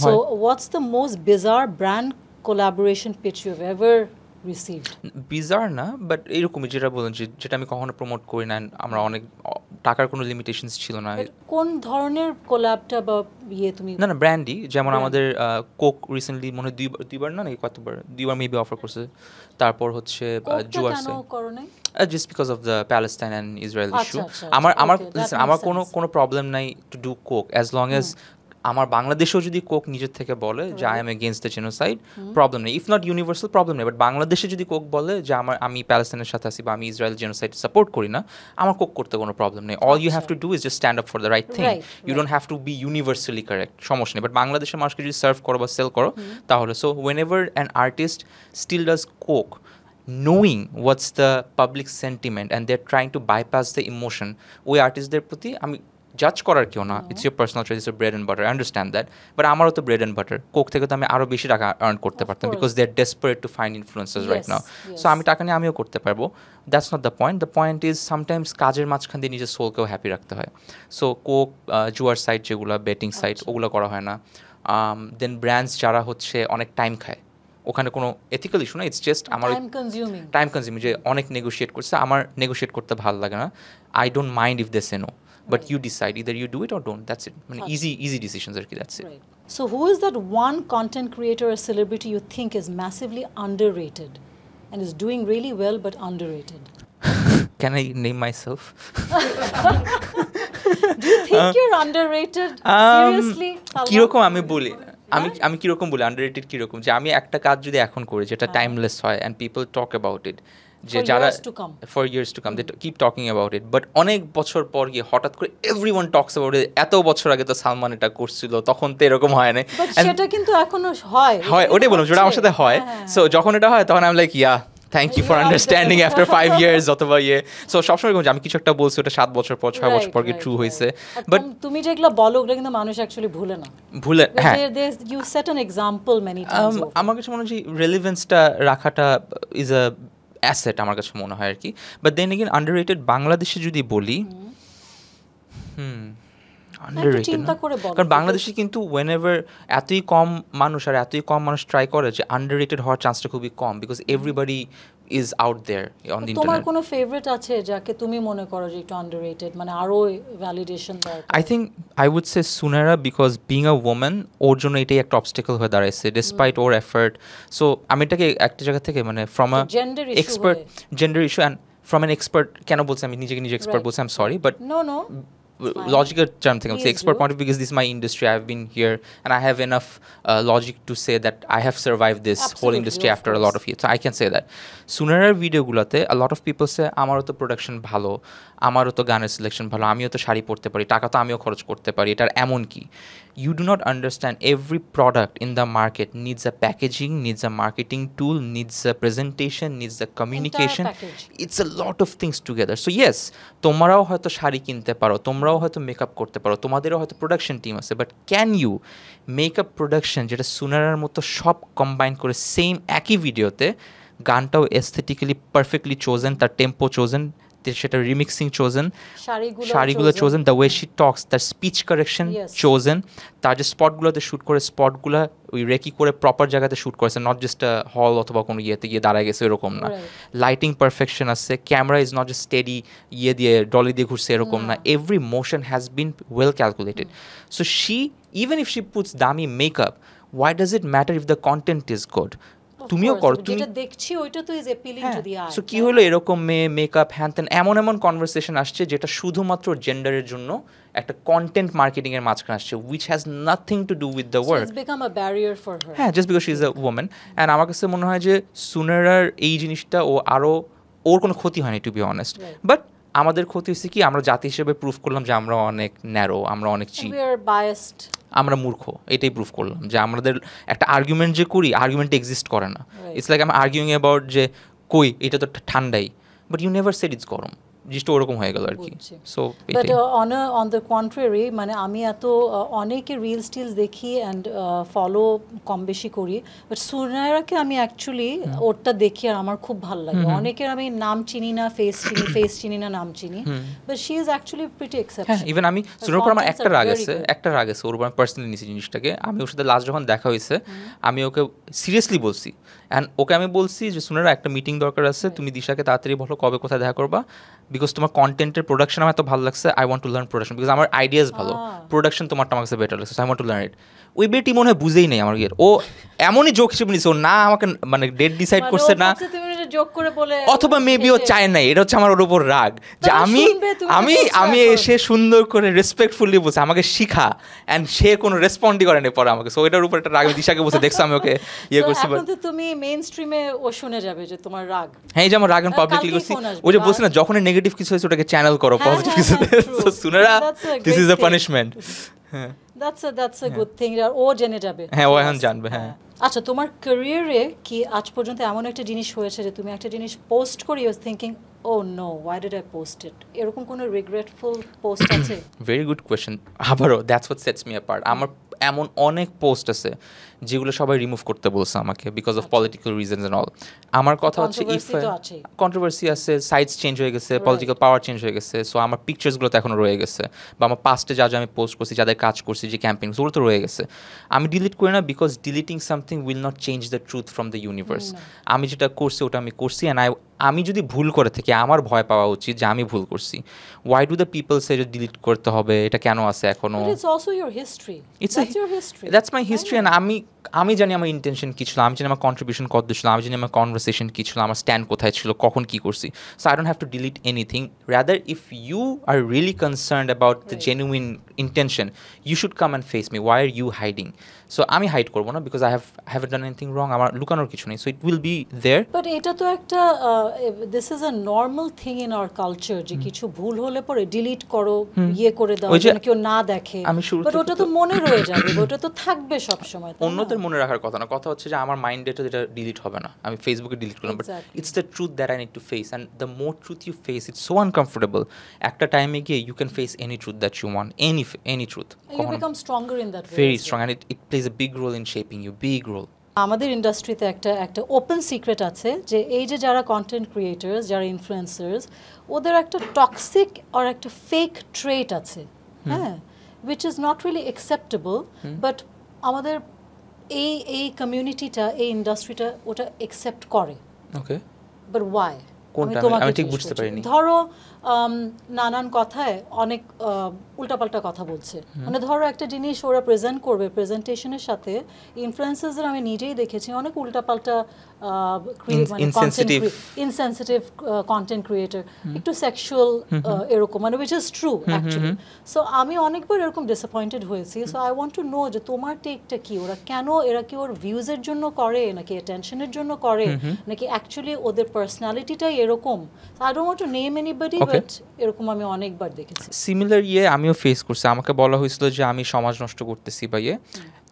So what's the most bizarre brand collaboration pitch you've ever received? Bizarre না, but এরকমই যেটা বলেন, যেটা আমি কখনো প্রমোট করি না, আমরা অনেক টাকার কোনো লিমিটেশনস ছিল না। কোন ধরনের কোল্যাবটা বা তুমি? না, ব্র্যান্ডই, যেমন আমাদের কোক রিসেন্টলি মনে হয় দুইবার না নাকি কতবার, দুইবার মেবি অফার করছে। তারপর হচ্ছে জুয়ার্সে, just because of the Palestine and Israel issue. আমার কোনো প্রবলেম নাই to do Coke, as long age আমার বাংলাদেশেও যদি কোক নিজের থেকে বলে যে I M against the genocide, problem নেই। ইফ নট ইউনিভার্সাল, প্রবলেম নেই, বাট বাংলাদেশে যদি কোক বলে যে আমি প্যালেস্টাইনের সাথে আছি বা আমি ইসরায়েল জেনোসাইড সাপোর্ট করি না, আমার কোক করতে কোনো প্রবলেম নেই। All you have to do is just stand up for the right thing. You don't have to be universally correct, সমস্যা নেই। বাট বাংলাদেশের মানুষকে যদি সার্ভ করো বা সেল করো তাহলে, so whenever an artist still does Coke, knowing what's the public sentiment and they're trying to bypass the emotion, ওই আর্টিস্টদের প্রতি আমি জাজ করার কেউ না। It's your personal choice, it's bread and butter, I understand that, but আমারও তো bread and butter. Coke থেকে তো আমি আরও বেশি টাকা আর্ন করতে পারতাম, because they are desperate to find influencers right now. So আমি টাকা নিয়ে আমিও করতে পারবো, that's not the point. The point is sometimes কাজের মাঝখান দিয়ে নিজের সোলকেও হ্যাপি রাখতে হয়। সো কোক, জুয়ার সাইট যেগুলো, বেটিং সাইট, ওগুলো করা হয় না। দেন ব্র্যান্ডস যারা হচ্ছে অনেক টাইম খায়, ওখানে কোনো এথিক্যাল ইস্যু না, ইটস জাস্ট আমার টাইম কনজিউমিং, যে অনেক নেগোশিয়েট করছে, আমার নেগোশিয়েট করতে ভালো লাগে না। I don't mind if they say no, but you decide, either you do it or don't, that's it. I mean, easy decisions are key, that's it. Right. So who is that one content creator or celebrity you think is massively underrated and is doing really well but underrated? Can I name myself? Do you think you're underrated? Seriously? কিরকম আমি বলি, আমি কিরকম বলি underrated কিরকম, যে আমি একটা কাজ যদি এখন করি যেটা টাইমলেস হয় and people talk about it, যে যারা for years to come they keep talking about it, but অনেক বছর পর গিয়ে হঠাৎ করে everyone talks about it, এত বছর আগে তো সালমান এটা করছিল, তখন তো এরকম হয় না, সেটা কিন্তু এখনো হয়, ওটাই বললাম, যেটা আমার সাথে হয়। সো যখন এটা হয় তখন আমি like thank you for understanding after 5 years অথবা সো সবসময় আমি কিছু একটা বলছি, ওটা 7 বছর পর 6 বছর পর গিয়ে ট্রু হয়েছে। বাট তুমি যেগুলো বলো ওগুলো কিন্তু মানুষ অ্যাকচুয়ালি ভুলে, হ্যাঁ, you set an example many times. আমার কাছে মনে হয় যে রেলেভেন্সটা রাখাটা ইজ আ অ্যাসেট আমার কাছে মনে হয় আর কি। বাট দেন এগেইন আন্ডাররেটেড বাংলাদেশে যদি বলি, আন্ডাররেটেড, কারণ বাংলাদেশে কিন্তু ওয়েনএভার এতই কম মানুষ ট্রাই করে যে আন্ডাররেটেড হওয়ার চান্সটা খুবই কম, because everybody is out there on the internet. তোমার কোনো ফেভারিট আছে যাকে তুমি মনে করো যে একটু আন্ডাররেটেড, মানে আরো ভ্যালিডেশন দরকার? I think I would say Sunera, because being a woman ওর জন্য এটাই একটা অবস্টেকল হয়ে দাঁড়াইছে ডিসপাইট ওর এফার্ট। সো আমি এটাকে একটা জায়গা থেকে মানে from a expert, gender issue and from an expert, কেন বলছি আমি নিজে এক্সপার্ট বলছি, I am sorry, but no logical term thing, I'm saying expert point of view, because this is my industry, I've been here and I have enough logic to say that I have survived this whole industry after a lot of years, so I can say that. Sunerar video গুলাতে a lot of people say আমারও তো production ভালো, আমারও তো গানের selection ভালো, আমিও তো শাড়ি পরতে পারি, টাকা তো আমিও খরচ করতে পারি, এটার এমন কি? you do not understand every product in the market needs a packaging, needs a marketing tool, needs a presentation, needs a communication. package. It's a lot of things together. So yes, তোমরাও হয়তো শাড়ি কিনতে পারো, তোমরাও হয়তো makeup করতে পারো, তোমাদেরও হয়তো প্রোডাকশন টিম আছে, but can you make up production যেটা সুনারার মতো সব কম্বাইন করে সেম একই ভিডিওতে, গানটাও এস্থেটিক্যালি পারফেক্টলি চোজেন, তার টেম্পো চোজেন, সেটা রিমিক্সিং চোজেন, শাড়িগুলো চোজেন, দ্য ওয়ে শি টক্স, তার স্পিচ কারেকশন চোজেন, তার যে স্পটগুলোতে শ্যুট করে স্পটগুলো ওই রেকি করে প্রপার জায়গাতে শ্যুট করেছে, নট জাস্ট হল অথবা কোনো ইয়েতে গিয়ে দাঁড়ায় গেছে এরকম না। লাইটিং পারফেকশন আছে, camera is not just steady ইয়ে দিয়ে ডলি দিয়ে ঘুরছে এরকম না, every motion has been well calculated. So she even if she puts দামি makeup, why does it matter if the content is good? তুমিও করো, তুমি যেটা দেখছি ওইটা তো is appealing to the I. So কি হলো, এরকম মেকআপ হ্যান ত্যান এমন কনভারসেশন আসছে যেটা শুধুমাত্র জেন্ডারের জন্য একটা কন্টেন্ট মার্কেটিং এর মাঝখানে আসছে, which has nothing to do with the work. It's become a barrier for her. হ্যাঁ, just because she is a women. And আমার কাছে মনে হয় যে সুনারার এই জিনিসটা ওর কোনো ক্ষতি হয়নি, টু বি অনেস্ট। বাট আমাদের ক্ষতি হচ্ছে কি, আমরা জাতি হিসেবে প্রুফ করলাম যে আমরা অনেক ন্যারো, আমরা অনেক চিপ, আমরা মূর্খ, এটাই প্রুফ করলাম যে আমাদের একটা আর্গুমেন্ট যে করি, আর্গুমেন্ট এক্সিস্ট করে না। It's like I am arguing about যে কই এটা তো ঠান্ডাই, but you never said it's গরম, জিনিসটা ওরকম হয়ে গেল আর কি। So but on the contrary, মানে আমি এত অনেকে রিলস টিলস দেখি অ্যান্ড ফলো কম বেশি করি, বাট সুনায়রাকে আমি অ্যাকচুয়ালি ওরটা দেখি আর আমার খুব ভালো লাগে। অনেকের আমি নাম চিনি না, ফেস চিনি না, নাম চিনি, but she is actually pretty exceptional. Even আমি সুনার উপর আমার একটা রাগ আছে ওর উপর, আমি পার্সোনালি নিয়েছি জিনিসটাকে। আমি ওর সাথে লাস্ট যখন দেখা হয়েছে, আমি ওকে সিরিয়াসলি বলছি, অ্যান্ড ওকে আমি বলছি যে সুনারা একটা মিটিং দরকার আছে, তুমি দিশাকে তাড়াতাড়ি বলো কবে কোথায় দেখা করবা, বিকজ তোমার কন্টেন্টের প্রোডাকশন আমার এত ভালো লাগছে, I want to learn production, because আমার আইডিয়াস ভালো, প্রোডাকশন তোমারটা আমার কাছে বেটার লাগছে, আই ওয়ান্ট টু লার্ন ইট। ওই বেটি মনে হয় বুঝেই নেই আমার ইয়ের, ও এমনই জোক হিসেবে নিচ্ছে, ও না আমাকে মানে ডেট ডিসাইড করছে না, অথবা মেবি ও চায় নাই, এটা হচ্ছে আমার ওর উপর রাগ যে আমি এসে সুন্দর করে রেসপেক্টফুলি বলছে আমাকে শিখা, অ্যান্ড সে কোনো রেসপন্ডই করেনি পরে আমাকে। সো এটার উপর একটা রাগ দিশাকে বসে দেখছো আমি ওকে ইয়ে করছি। তুমি মেইন স্ট্রিমে ও শুনে যাবে যে তোমার রাগ, হ্যাঁ এই যে আমার রাগ আমি পাবলিকলি করছি, ওই যে বলছি না যখন নেগেটিভ কিছু হয়েছে ওটাকে চ্যানেল করো পজিটিভ কিছুতে। So Sunara, this is a punishment. হ্যাঁ, that's a good thing, আর ও জেনে যাবে। হ্যাঁ, ও এখন জানবে। হ্যাঁ, আচ্ছা, তোমার ক্যারিয়ারে কি আজ পর্যন্ত এমন একটা জিনিস হয়েছে যে তুমি একটা জিনিস পোস্ট করে you thinking oh no why did I post it, এরকম কোনো রিগ্রেটফুল পোস্ট আছে? Very good question. আবারও that's what sets me apart. আমার এমন অনেক পোস্ট আছে যেগুলো সবাই রিমুভ করতে বলছে আমাকে because of political reasons and all. আমার কথা হচ্ছে ইফ কন্ট্রোভার্সি আছে, সাইডস চেঞ্জ হয়ে গেছে, পলিটিক্যাল পাওয়ার চেঞ্জ হয়ে গেছে, সো আমার পিকচার্সগুলো তো এখনও রয়ে গেছে, বা আমার পাস্টে যা আমি পোস্ট করছি, যাদের কাজ করছি, যে ক্যাম্পেইন, ওগুলো তো রয়ে গেছে। আমি ডিলিট করি না because deleting something will not change the truth from the universe. আমি যেটা করছি ওটা আমি করছি, অ্যান্ড আমি যদি ভুল করে থাকি আমার ভয় পাওয়া উচিত যে আমি ভুল করছি। ওয়াই ডু দ্য পিপল সে যে ডিলিট করতে হবে, এটা কেন আছে এখনো? দ্যাটস মাই হিস্ট্রি, অ্যান্ড আমি জানি আমার ইন্টেনশন কী ছিল, আমি জানি আমার কন্ট্রিবিউশন কত ছিল, আমি জানি আমার কনভারসেশন কী ছিল, আমার স্ট্যান্ড কোথায় ছিল, কখন কী করছি। So I don't have to delete anything. Rather if you are really concerned about the genuine intention, you should come and face me. Why are you hiding? So আমি হাইড করবো না because I have done anything wrong, আমার লুকানোর কিছু নেই। So it will be there. But এটা তো একটা this is a normal thing in our culture যে কিছু ভুল হলে পরে ডিলিট করো, ইয়ে করে দাও যেন কেউ না দেখে। বাট ওটা তো মনে রয়ে যাবে, ওটা তো থাকবে সব সময়। অন্যদের মনে রাখার কথা না, কথা হচ্ছে যে আমার মাইন্ডে তো এটা ডিলিট হবে না, আমি ফেসবুকে ডিলিট করলাম, but it's the truth that I need to face, and the more truth you face it's so uncomfortable. একটা টাইমে গিয়ে you can face any truth that you want, any truth, you become stronger in that way, very strong, and it plays a big role in shaping you, big role. আমাদের ইন্ডাস্ট্রিতে একটা open secret আছে যে এই যে যারা content creators, যারা influencers, ওদের একটা টক্সিক আর একটা ফেক ট্রেট আছে, হ্যাঁ, which is not really acceptable, but আমাদের এই কমিউনিটিটা, এই ইন্ডাস্ট্রিটা ওটা অ্যাকসেপ্ট করে। ওকে, বাট ওয়াই? আমি ঠিক বুঝতে পারিনি। ধরো নানান কথায় অনেক উল্টাপাল্টা কথা বলছে, মানে ধরো একটা জিনিস ওরা প্রেজেন্ট করবে, প্রেজেন্টেশনের সাথে ইনফ্লুয়েন্সারদের আমি নিজেই দেখেছি অনেক উল্টাপাল্টা ইনসেনসিটিভ কন্টেন্ট ক্রিয়েটর, একটু সেক্সুয়াল এরকম, মানে which is true actually. So আমি অনেকবার এরকম ডিসঅ্যাপয়েন্টেড হয়েছি। So I want to know যে তোমার টেকটা কি, এরা কি ওর ভিউজের জন্য করে, নাকি অ্যাটেনশনের জন্য করে, নাকি অ্যাকচুয়ালি ওদের পার্সোনালিটিটাই এরকম, I don't want two name anybody, Okay. But এরকম আমি অনেকবার দেখেছি। সিমিলার আমিও ফেস করছি। আমাকে বলা হয়েছিল যে আমি সমাজ নষ্ট করতেছি বা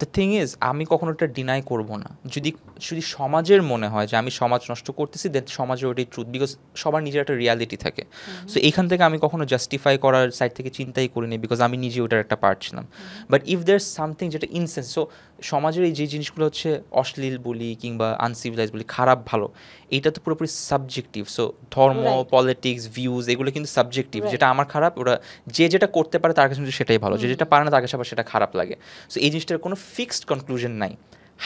দ্য থিং ইজ আমি কখনো এটা ডিনাই করব না। যদি যদি সমাজের মনে হয় যে আমি সমাজ নষ্ট করতেছি, দেন সমাজের ওটাই ট্রুথ, বিকজ সবার নিজের একটা রিয়ালিটি থাকে। সো এইখান থেকে আমি কখনো জাস্টিফাই করার সাইড থেকে চিন্তাই করিনি, বিকজ আমি নিজে ওটার একটা পার্ট ছিলাম। বাট ইফ দেয়ার সামথিং যেটা ইনসেন্স, সো সমাজের এই যে জিনিসগুলো হচ্ছে অশ্লীল বলি কিংবা আনসিভিলাইজ বলি, খারাপ ভালো, এইটা তো পুরোপুরি সাবজেক্টিভ। সো ধর্ম, Right. পলিটিক্স, ভিউজ, এগুলো কিন্তু সাবজেক্টিভ। Right. যেটা আমার খারাপ, ওরা যে যেটা করতে পারে তার কাছে কিন্তু সেটাই ভালো, যে যেটা পারে না তার কাছে আবার সেটা খারাপ লাগে। সো এই জিনিসটার কোনো ফিক্সড কনক্লুশন নাই।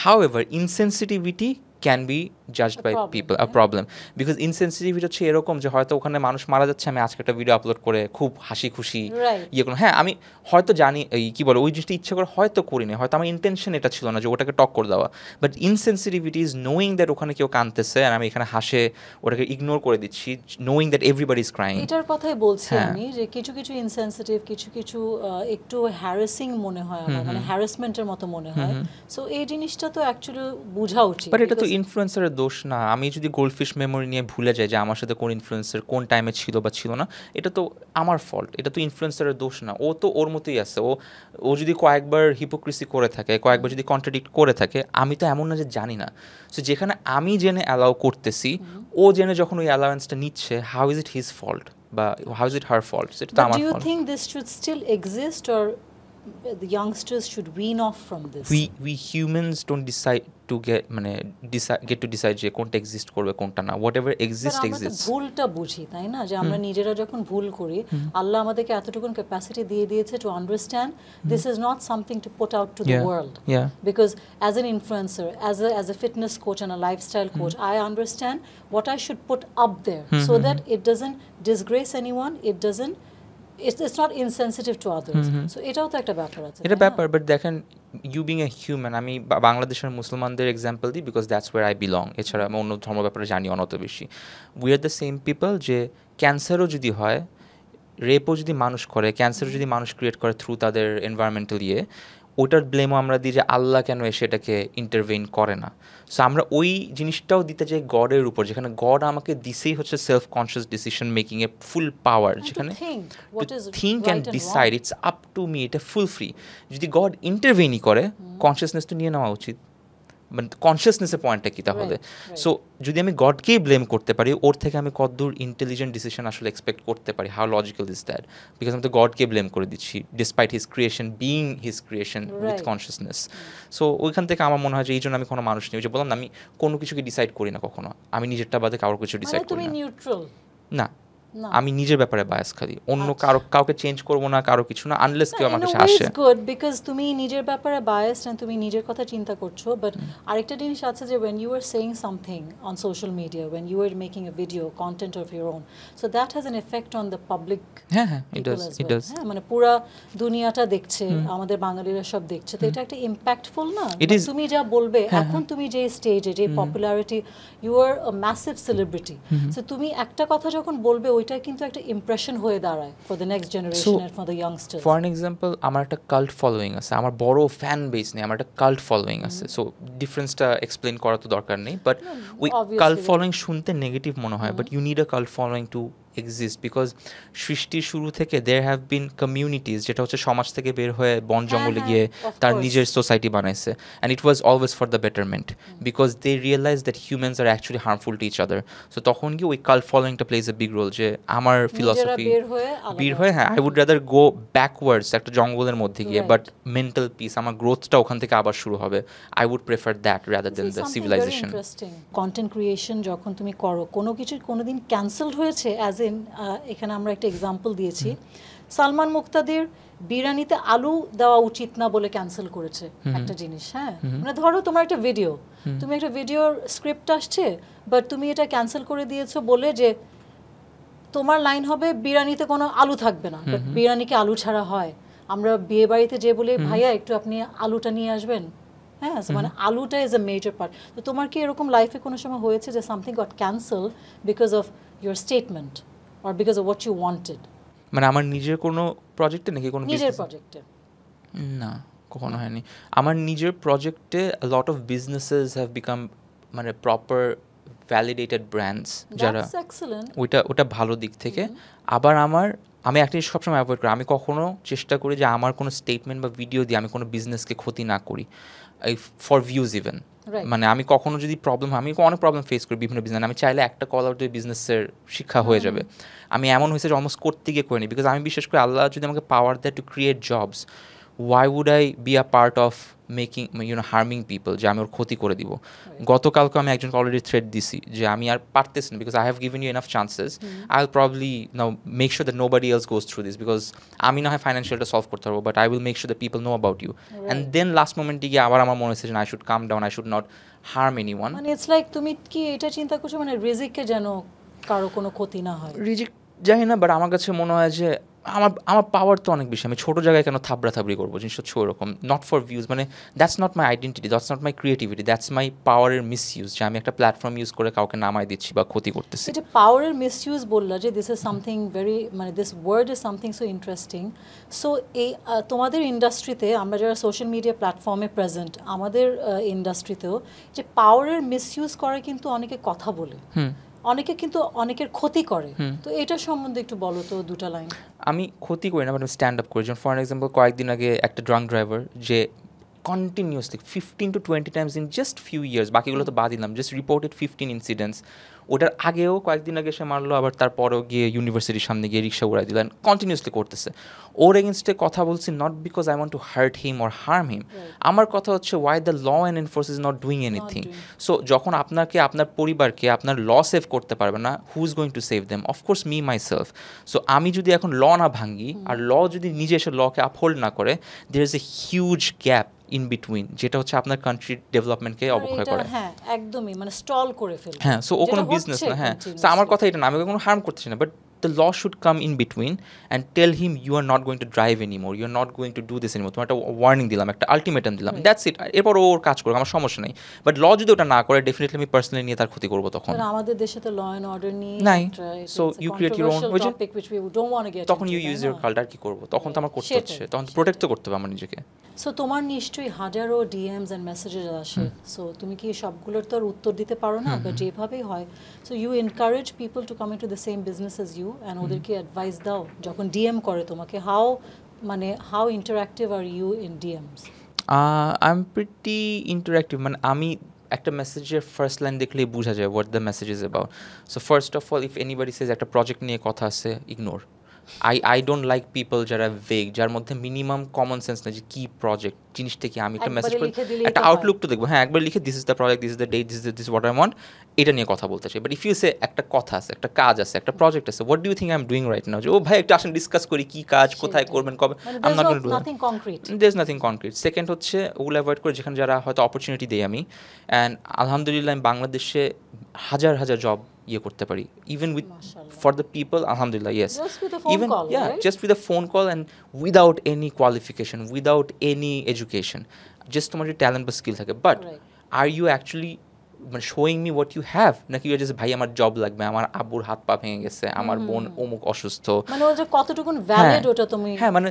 However insensitivity can be judged by people, a problem. Because insensitivity হচ্ছে এরকম যে হয়তো ওখানে মানুষ মারা যাচ্ছে, আমি আজকে একটা ভিডিও আপলোড করে খুব হাসি খুশি Right. করুন, হ্যাঁ আমি হয়তো জানি এই কী বলে ওই জিনিসটা ইচ্ছে করে হয়তো করিনি, হয়তো আমার ইন্টেনশন এটা ছিল না যে ওটাকে টক করে দেওয়া। বাট ইনসেনসিটিভিটি ইজ নোয়িং দ্যাট ওখানে কেউ কাঁদতেছে আর আমি এখানে হাসে ওটাকে ইগনোর করে দিচ্ছি, knowing that everybody is crying. এটার কথাই বলছি হ্যাঁ। আমি, যে কিছু কিছু ইনসেনসিটিভ, কিছু কিছু একটু হ্যারাসিং মনে হয় আমার, মানে হ্যারাসমেন্টের মতো মনে হয়। সো এই জিনিসটা তো অ্যাকচুয়ালি বোঝা উচিত। বাট এটা তো ইনফ্লুয়েন্সারের দোষ না। আমি যদি গোল্ডফিশ মেমোরি নিয়ে ভুলে যাই যে আমার সাথে কোন ইনফ্লুয়েন্সার কোন টাইমে ছিল বা ছিল না, এটা তো আমার ফল্ট, এটা তো ইনফ্লুয়েন্সারের দোষ না। ও তো ওর মতোই আছে। ও যদি কয়েকবার হিপোক্রিসি করে থাকে, কয়েকবার যদি কন্ট্রাডিক্ট করে থাকে, আমি তো এমন না যে জানি না। সো যেখানে আমি জেনে অ্যালাউ করতেছি, ও জেনে যখন ওই অ্যালাউয়েন্সটা নিচ্ছে, how is it his fault বা how is it her fault? সেটা তো But আমার do you ফল্ট। think this should still exist, or the youngsters should wean off from this? We humans don't decide to get to decide যে কোনটা exist করবে কোনটা না। হোয়াটএভার But এক্সিস্ট আমরা তো এক্সিস্ট। ভুলটা বুঝি, তাই না? যে আমরা নিজেরা যখন ভুল করি, আল্লাহ আমাদেরকে এতটুকুন ক্যাপাসিটি দিয়ে দিয়েছে to understand this is not something to put out to the world. Yeah. Because as an influencer, as a fitness coach and a lifestyle coach, I understand what I should put up there so that it doesn't disgrace anyone, it's not insensitive to others. So এটাও তো একটা ব্যাপার আছে, এটা তাই না? ব্যাপার, but দেখেন ইউ বিং এ হিউম্যান, আমি বাংলাদেশের মুসলমানদের এক্সাম্পল দিই because that's where I belong. এছাড়া আমি অন্য ধর্ম ব্যাপারে জানি অত বেশি। We are the same people যে ক্যান্সারও যদি হয়, রেপও যদি মানুষ করে, ক্যান্সারও যদি মানুষ ক্রিয়েট করে থ্রু তাদের এনভায়রনমেন্টাল ওটার ব্লেমও আমরা দিই যে আল্লাহ কেন এসে এটাকে ইন্টারভেইন করে না। সো আমরা ওই জিনিসটাও দিতে চাই গডের উপর, যেখানে গড আমাকে দিছেই হচ্ছে self conscious decision making A full power, And to যেখানে think what is think right and and decide, wrong. It's up to me, এটা ফুল ফ্রি। যদি গড ইন্টারভেইনই করে, কনসিয়াসনেস তো নিয়ে নেওয়া উচিত। মানে কনসিয়াসনেসের পয়েন্টটা কী তাহলে? Right, right. সো যদি আমি গডকেই ব্লেম করতে পারি, ওর থেকে আমি কতদূর ইন্টেলিজেন্ট ডিসিশন আসলে এক্সপেক্ট করতে পারি? How logical is that? Because আমি তো গডকে ব্লেম করে দিচ্ছি despite his creation, being his creation with Right. Consciousness. So ওইখান থেকে আমার মনে হয় যে এই জন্য আমি কোনো মানুষ নেই। ওই যে বললাম না, আমি কোনো কিছুকে ডিসাইড করি না কখনো, আমি নিজেরটা বাদে কারোর কিছু ডিসাইড মানে করি তুমি না। নিউট্রাল না, না? আমি নিজের ব্যাপারে বায়াস খালি, অন্য আচ্ছা। কাউকে চেঞ্জ করবো না, কারো কিছু না, আনলেস কেউ আমার কাছে ইন আসে। গুড, বিকজ তুমি নিজের ব্যাপারে বায়াসড এন্ড তুমি নিজের কথা চিন্তা করছো। বাট আরেকটা জিনিস আছে যে when you are saying something on social media, when you are making a video content of your own, so that has an effect on the public হ্যাঁ হ্যাঁ, ইট people does, as it well. Does. হ্যাঁ, মানে পুরা দুনিয়াটা দেখছে, আমাদের বাঙালিরা সব দেখছে, তো এটা একটা ইম্প্যাক্টফুল না? It is- তুমি যা বলবে, এখন তুমি যে স্টেজে, যে popularity, you are a massive celebrity, so তুমি একটা কথা যখন বলবে, ওইটা কিন্তু একটা ইমপ্রেশন হয়ে দাঁড়ায় for the next generation and for the youngsters. For an example, আমার একটা কাল্ট ফলোয়িং আছে, আমার বড় ফ্যান বেস নেই, আমার একটা কাল্ট ফলোয়িং আছে। সো ডিফারেন্সটা এক্সপ্লেন করা তো দরকার নেই, বাট ওই obviously. কাল্ট ফলোয়িং শুনতে নেগেটিভ মনে হয়, but you need a cult following to exist, because সৃষ্টির শুরু থেকে দেয়ার হ্যাভ বিন কমিউনিটিজ, যেটা হচ্ছে সমাজ থেকে বের হয়ে বন জঙ্গলে হ্যাঁ, গিয়ে of তার course. নিজের সোসাইটি বানাইছে, and it was always for the betterment, because they realize that humans are actually harmful to each other. So তখন গিয়ে ওই কাল্ট ফলোয়িংটা প্লেজ এ বিগ রোল, যে আমার ফিলসফি বের হয়ে, হ্যাঁ, I would rather go backwards একটা জঙ্গলের মধ্যে গিয়ে, Right. বাট মেন্টাল পিস, আমার গ্রোথটা ওখান থেকে আবার শুরু হবে। I would prefer that rather than the civilization. Content creation যখন তুমি করো, কোনো কিছু কোনোদিন ক্যান্সেলড হয়েছে? অ্যাজ ইন এখানে আমরা একটা এক্সাম্পল দিয়েছি, সালমান মুক্তাদির বিরিয়ানিতে আলু দেওয়া উচিত না বলে ক্যান্সেল করেছে একটা জিনিস। হ্যাঁ, মানে ধরো তোমার একটা ভিডিও, তুমি একটা ভিডিওর স্ক্রিপ্ট আসছে, বাট তুমি এটা ক্যান্সেল করে দিয়েছো বলে যে তোমার লাইন হবে বিরিয়ানিতে কোনো আলু থাকবে না, বাট বিরিয়ানিকে আলু ছাড়া হয়? আমরা বিয়ে বাড়িতে যে বলি, ভাইয়া একটু আপনি আলুটা নিয়ে আসবেন, হ্যাঁ, মানে আলুটা ইজ আ মেজর পার্ট। তো তোমার কি এরকম লাইফে কোনো সময় হয়েছে যে something got cancel because of your statement or because of what you wanted? মানে আমার নিজের কোনো প্রজেক্টে নাকি কোনো নিজের business-এ? প্রজেক্টে? না, কখনো হয়নি। আমার নিজের প্রজেক্টে lot of businesses have become মানে প্রপার ভ্যালিডেটেড ব্র্যান্ডস যারা That's excellent. ওটা ভালো দিক থেকে। আবার আমি একটা জিনিস সবসময় অ্যাভয়েড করি, আমি কখনো চেষ্টা করি যে আমার কোনো স্টেটমেন্ট বা ভিডিও দিয়ে আমি কোনো বিজনেসকে ক্ষতি না করি, ফর ভিউজ ইভেন। Right. মানে আমি কখনো যদি প্রবলেম হয়, আমি অনেক প্রবলেম ফেস করি বিভিন্ন বিজনেস, আমি চাইলে একটা কল আউট দিয়ে বিজনেসের শিক্ষা হয়ে যাবে। আমি এমন হয়েছে যে অলমোস্ট করতে গিয়ে করিনি, বিকজ আমি বিশ্বাস করি আল্লাহ যদি আমাকে পাওয়ার দেয় to create jobs, why would I be a part of making harming people, যে আমি ওর ক্ষতি করে দিব। গতকালকে আমি একজনকে অলরেডি থ্রেট দিছি যে আমি আর পারতেছি না, because I have given you enough chances, I will probably now make sure that nobody else goes through this, because আমি না হয় ফাইন্যান্সিয়ালটা সলভ করতে পারবো, but I will make sure that people know about you. And then last মোমেন্টে গিয়ে আবার আমার মনে হচ্ছে যে I should calm down, I should not harm anyone. মানে ইটস লাইক তুমি কি এটা চিন্তা করছো মানে রিজিককে যেন কারো কোনো ক্ষতি না হয়? রিজেক্ট জানি না, বাট আমার কাছে মনে হয় যে আমার পাওয়ার তো অনেক বেশি, আমি ছোটো জায়গায় কেন থাবড়াথাবড়ি করবো, জিনিস হচ্ছে ওরকম, নট ফর ভিউজ, মানে that's not my identity, that's not my creativity, that's my পাওয়ারের মিস ইউজ, যে আমি একটা প্ল্যাটফর্ম ইউজ করে কাউকে নামাই দিচ্ছি বা ক্ষতি করতেছি। এটা পাওয়ারের মিসইউজ বললা যে দিস ইজ সামথিং ভেরি, মানে this word is something so interesting. So এই তোমাদের ইন্ডাস্ট্রিতে, আমরা যারা সোশ্যাল মিডিয়া প্ল্যাটফর্মে প্রেজেন্ট, আমাদের ইন্ডাস্ট্রিতেও যে পাওয়ারের মিসইউজ করে কিন্তু অনেকে কথা বলে, অনেকে কিন্তু অনেকের ক্ষতি করে। তো এটা সম্বন্ধে একটু বলো তো দুটা লাইন। আমি ক্ষতি করি না, বাট আমি স্ট্যান্ড আপ করি। যেমন ফর এক্সাম্পল কয়েকদিন আগে একটা ড্রাঙ্ক ড্রাইভার যে continuously 15 to 20 Times in just few years, বাকিগুলো তো বাদ দিলাম, জাস্ট রিপোর্টেড 15 ইনসিডেন্টস, ওটার আগেও কয়েকদিন আগে সে মারলো, আবার তারপরেও গিয়ে ইউনিভার্সিটির সামনে গিয়ে রিক্সা উড়াই দিলেন, কন্টিনিউসলি করতেছে। ওর এগেনস্টে কথা বলছি not because I want to hurt him or harm him, আমার কথা হচ্ছে why the law and enforce is not doing anything. So যখন আপনাকে, আপনার পরিবারকে আপনার ল সেভ করতে পারবে না, who is going to save them? Of course me my self. So আমি যদি এখন ল না ভাঙি, আর ল যদি নিজে এসে লকে আপহোল্ড না করে, there is a huge gap in between, যেটা হচ্ছে আপনার কান্ট্রির ডেভেলপমেন্টকে অবক্ষয় করে। হ্যাঁ, একদমই, মানে স্টল করে ফেলে। হ্যাঁ, সো ও কোনো বিজনেস না। হ্যাঁ, সো আমার কথা এটা না, আমি কোনো হার্ম করতেছি না, but the law should come in between and tell him you are not going to drive anymore, you are not going to do this anymore, তোমার একটা ওয়ার্নিং দিলাম, একটা আলটিমেটাম দিলাম, দ্যাটস ইট। এরপর ওর কাজ করুক, আমার সমস্যা নেই, বাট ল যদি ওটা না করে, ডেফিনেটলি আমি পার্সোনালি নিয়ে তার ক্ষতি করবো তখন। আমাদের দেশে তো ল এন্ড অর্ডার নিয়ে নাই, so you create your own, তখন ইউ ইউজ ইউর কাল্ট, আর কি করবো তখন? তো আমার করতে হচ্ছে, তখন প্রোটেক্ট তো করতে হবে আমার নিজেকে। সো তোমার নিশ্চয়ই হাজারো ডিএমস এন্ড মেসেজেস আসে, সো তুমি কি সবগুলোর তো আর উত্তর দিতে পারো না, বা যেভাবেই হয়, so you encourage people to come into the same business as you, and ওদেরকে অ্যাডভাইস দাও যখন ডিএম করে তোমাকে, how interactive are you in DMs? I am pretty interactive, মানে আমি একটা মেসেজের ফার্স্ট লাইন দেখলেই বোঝা যায় what the message is about. So first of all, if anybody says একটা প্রজেক্ট নিয়ে কথা আছে, ignore. I don't like people যারা ভেগ, যার মধ্যে মিনিমাম কমন সেন্স নেই যে কী প্রজেক্ট জিনিসটা কি। আমি একটা মেসেজ করি, একটা আউটলুক তো দেখবো, হ্যাঁ একবার লিখে this is the project, this is the date, this what I want, এটা নিয়ে কথা বলতে চাই। বাট ইফ ইউ সে একটা কথা আছে, একটা কাজ আছে, একটা প্রজেক্ট আছে, what do you think I am doing right now, যে ও ভাই একটু আসেন ডিসকাস করি কি কাজ, কোথায় করবেন, কবে, I am not gonna do that. There is nothing concrete. Second হচ্ছে ওগুলো অ্যাভয়েড করে যেখানে যারা হয়তো অপরচুনিটি দেই আমি, অ্যান্ড আলহামদুলিল্লাহ আমি বাংলাদেশে হাজার হাজার জব ইয়ে করতে পারি, even with for the people, আলহামদুলিল্লাহ, yes, even just with a phone call and without any qualification, without any education, just তোমার যে ট্যালেন্ট বা স্কিল থাকে, বাট আর ইউ অ্যাকচুয়ালি মানে showing me what you have, নাকি you just ভাই আমার job লাগবে, আমার আব্বুর হাত পা ভেঙে গেছে, আমার বোন অমুক অসুস্থ, মানে ওটা কতটুকু ভ্যালিড, ওটা তুমি, হ্যাঁ মানে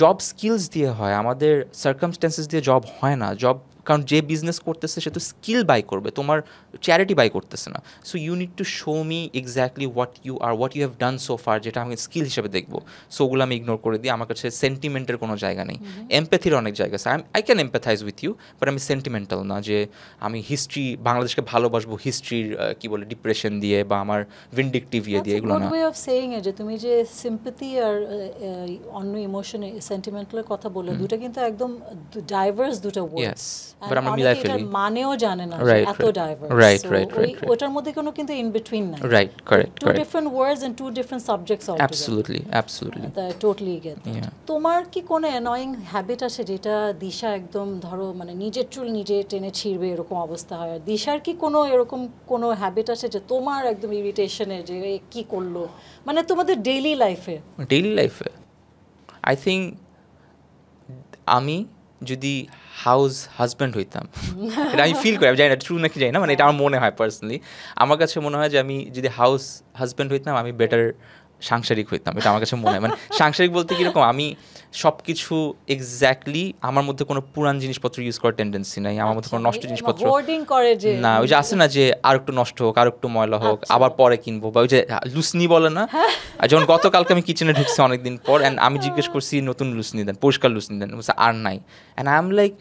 জব স্কিলস দিয়ে হয়, আমাদের সার্কামস্ট্যান্সেস দিয়ে জব হয় না। জব, কারণ যে বিজনেস করতেছে সে তো স্কিল বাই করবে, তোমার চ্যারিটি বাই করতেছে না। So you need to show me exactly what you are what you have done so far, যেটা আমি স্কিল হিসেবে দেখবো। সো ওগুলো আমি ইগনোর করে দিই। আমার কাছে সেন্টিমেন্টের কোনো জায়গা নেই, এমপ্যাথির অনেক জায়গা আছে। I can empathize with you, but আমি সেন্টিমেন্টাল না যে আমি হিস্ট্রি, বাংলাদেশকে ভালোবাসবো হিস্ট্রির কি বলে ডিপ্রেশন দিয়ে বা আমার ভিন্ডিকটিভ ইয়ে দিয়ে, এগুলো না। ওয়ে অফ সেইং এ যে তুমি যে সিম্প্যাথি আর অন্য ইমোশন, সেন্টিমেন্টালের কথা বলে, দুটো কিন্তু একদম ডাইভার্স দুটো ওয়ার্ড, বাট আমরা মিলাই ফেলি, মানেও জানে না এত ডাইভার্স। রাইট, ওটার মধ্যে কোনো কিন্তু ইন বিটুইন নাই, right, correct, two different words and two different subjects altogether. Absolutely totally get. তোমার কি কোনো অ্যানয়িং হ্যাবিট আছে যেটা দিশা একদম ধরো মানে নিজের চুল নিজে টেনে ছিঁড়বে এরকম অবস্থা হয়? আর দিশার কি কোনো এরকম কোনো হ্যাবিট আছে যে তোমার একদম ইরিটেশনে যে কি করলো, মানে তোমাদের ডেইলি লাইফে? আই থিঙ্ক আমি যদি হাজব্যান্ড হইতাম, এটা আমি ফিল করি, আমি জানি না ট্রু নাকি জানি না, মানে এটা আমার মনে হয় পার্সোনালি, আমার কাছে মনে হয় যে আমি যদি হাজব্যান্ড হইতাম, আমি বেটার সাংসারিক হইতাম, এটা আমার কাছে মনে হয়। মানে সাংসারিক বলতে কীরকম, আমি সব কিছু এক্স্যাক্টলি, আমার মধ্যে কোনো পুরান জিনিসপত্র ইউজ করার টেন্ডেন্সি নাই, আমার মধ্যে কোনো নষ্ট জিনিসপত্র হোর্ডিং করে যে না, ওই যে আছে না যে আর একটু নষ্ট হোক, আর একটু ময়লা হোক, আবার পরে কিনবো, বা ওই যে লুসনি বলে না। আর যেমন গতকালকে আমি কিচেনে ঢুকছি অনেকদিন পর, অ্যান্ড আমি জিজ্ঞেস করছি নতুন লুসনি দেন, পরিষ্কার লুসনি দেন, আর নাই। অ্যান্ড আই এম লাইক,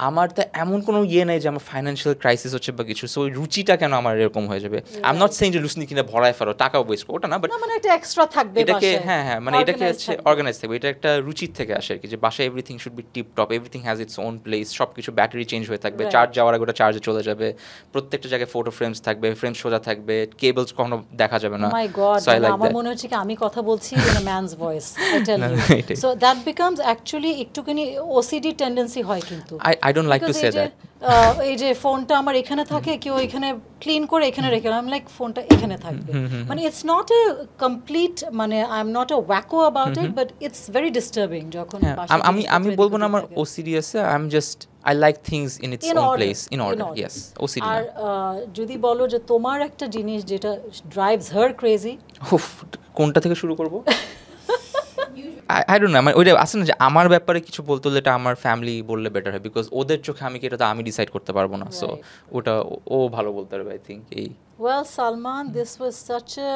আমার তো এমন কোনো ইয়ে নেই যে আমার ফাইন্যান্সিয়াল ক্রাইসিস হচ্ছে বা কিছু, সো ওই রুচিটা কেন আমার এরকম হয়ে যাবে। আই এম নট সেইং যে লুসনি কিনে ভরায় ফেলো, টাকাও ওয়েস্ট করো, ওটা না, বাট মানে একটা এক্সট্রা থাকবে এটাকে, বাসায়। হ্যাঁ হ্যাঁ, মানে এটাকে হচ্ছে অর্গানাইজ থাকবে, এটা একটা রুচির থেকে আসে আর কি, যে বাসায় everything should be tip top, everything has its own place, সব কিছু ব্যাটারি চেঞ্জ হয়ে থাকবে, চার্জ যাওয়ার আগে ওটা চার্জে চলে যাবে, প্রত্যেকটা জায়গায় ফটো ফ্রেমস থাকবে, ফ্রেম সোজা থাকবে, কেবলস কখনো দেখা যাবে না। মাই গড, So I like আমার that. মনে হচ্ছে কি আমি কথা বলছি in a man's voice, I tell না, ইউ। এটাই। সো দ্যাট বিকামস অ্যাকচুয়ালি একটুখানি ওসিডি টেন্ডেন্সি হয় কিন্তু। I don't like to Because say এই যে, that. এই যে ফোনটা আমার এখানে থাকে, কেউ এখানে ক্লিন করে এখানে রেখে, আমি লাইক ফোনটা এখানে থাকবে, মানে ইটস নট এ কমপ্লিট, মানে I am not a wacko about it, but it's very disturbing যখন হ্যাঁ, বাসায় আমি জিনিসপত্র বলবো না এদিক আমার ওদিক থাকে। ওসিডি আছে, I am just, I like things in its In own order, place, in in order, order. Yes, OCD আর না। যদি বলো যে তোমার একটা জিনিস যেটা ড্রাইভস হার ক্রেজি, উফ, কোনটা থেকে শুরু করবো? আই ডোন্ট নো, মানে ওইটা আছে না যে আমার ব্যাপারে কিছু বলতে হলে এটা আমার ফ্যামিলি বললে বেটার হয়, বিকজ ওদের চোখে আমি কি, এটা তো আমি ডিসাইড করতে পারবো না, সো ওটা ও ভালো বলতে পারবে আই থিঙ্ক। এই Well, Salman, this was such a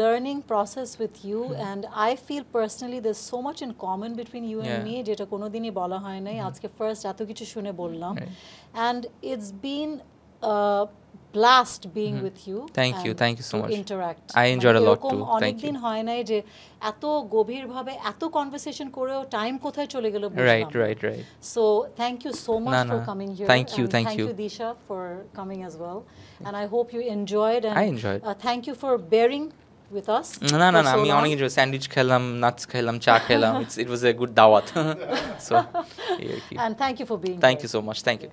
learning process with you, and I feel personally there's so much in common between you and Yeah. me, যেটা কোনোদিনই বলা হয় নাই, আজকে ফার্স্ট এত কিছু শুনে বললাম, and it's been a blast being with you. Thank you so to much. interact. I enjoyed a lot এরকম too. Thank অনেকদিন you. হয় নাই যে এত গভীরভাবে এত কনভারসেশন করেও টাইম কোথায় চলে গেল Right. So thank you so much No, for no. coming here. Thank you, and thank thank you. you Disha for coming as well, and I hope you enjoyed, and I enjoyed. Thank you for bearing with us. না for so আমি long. অনেক enjoy, sandwich খেলাম, nuts খেলাম, চা খেলাম, ইট ওয়াজ a good দাওয়াত, so এই আর কি। And thank you for being Thank here. you so much, thank you.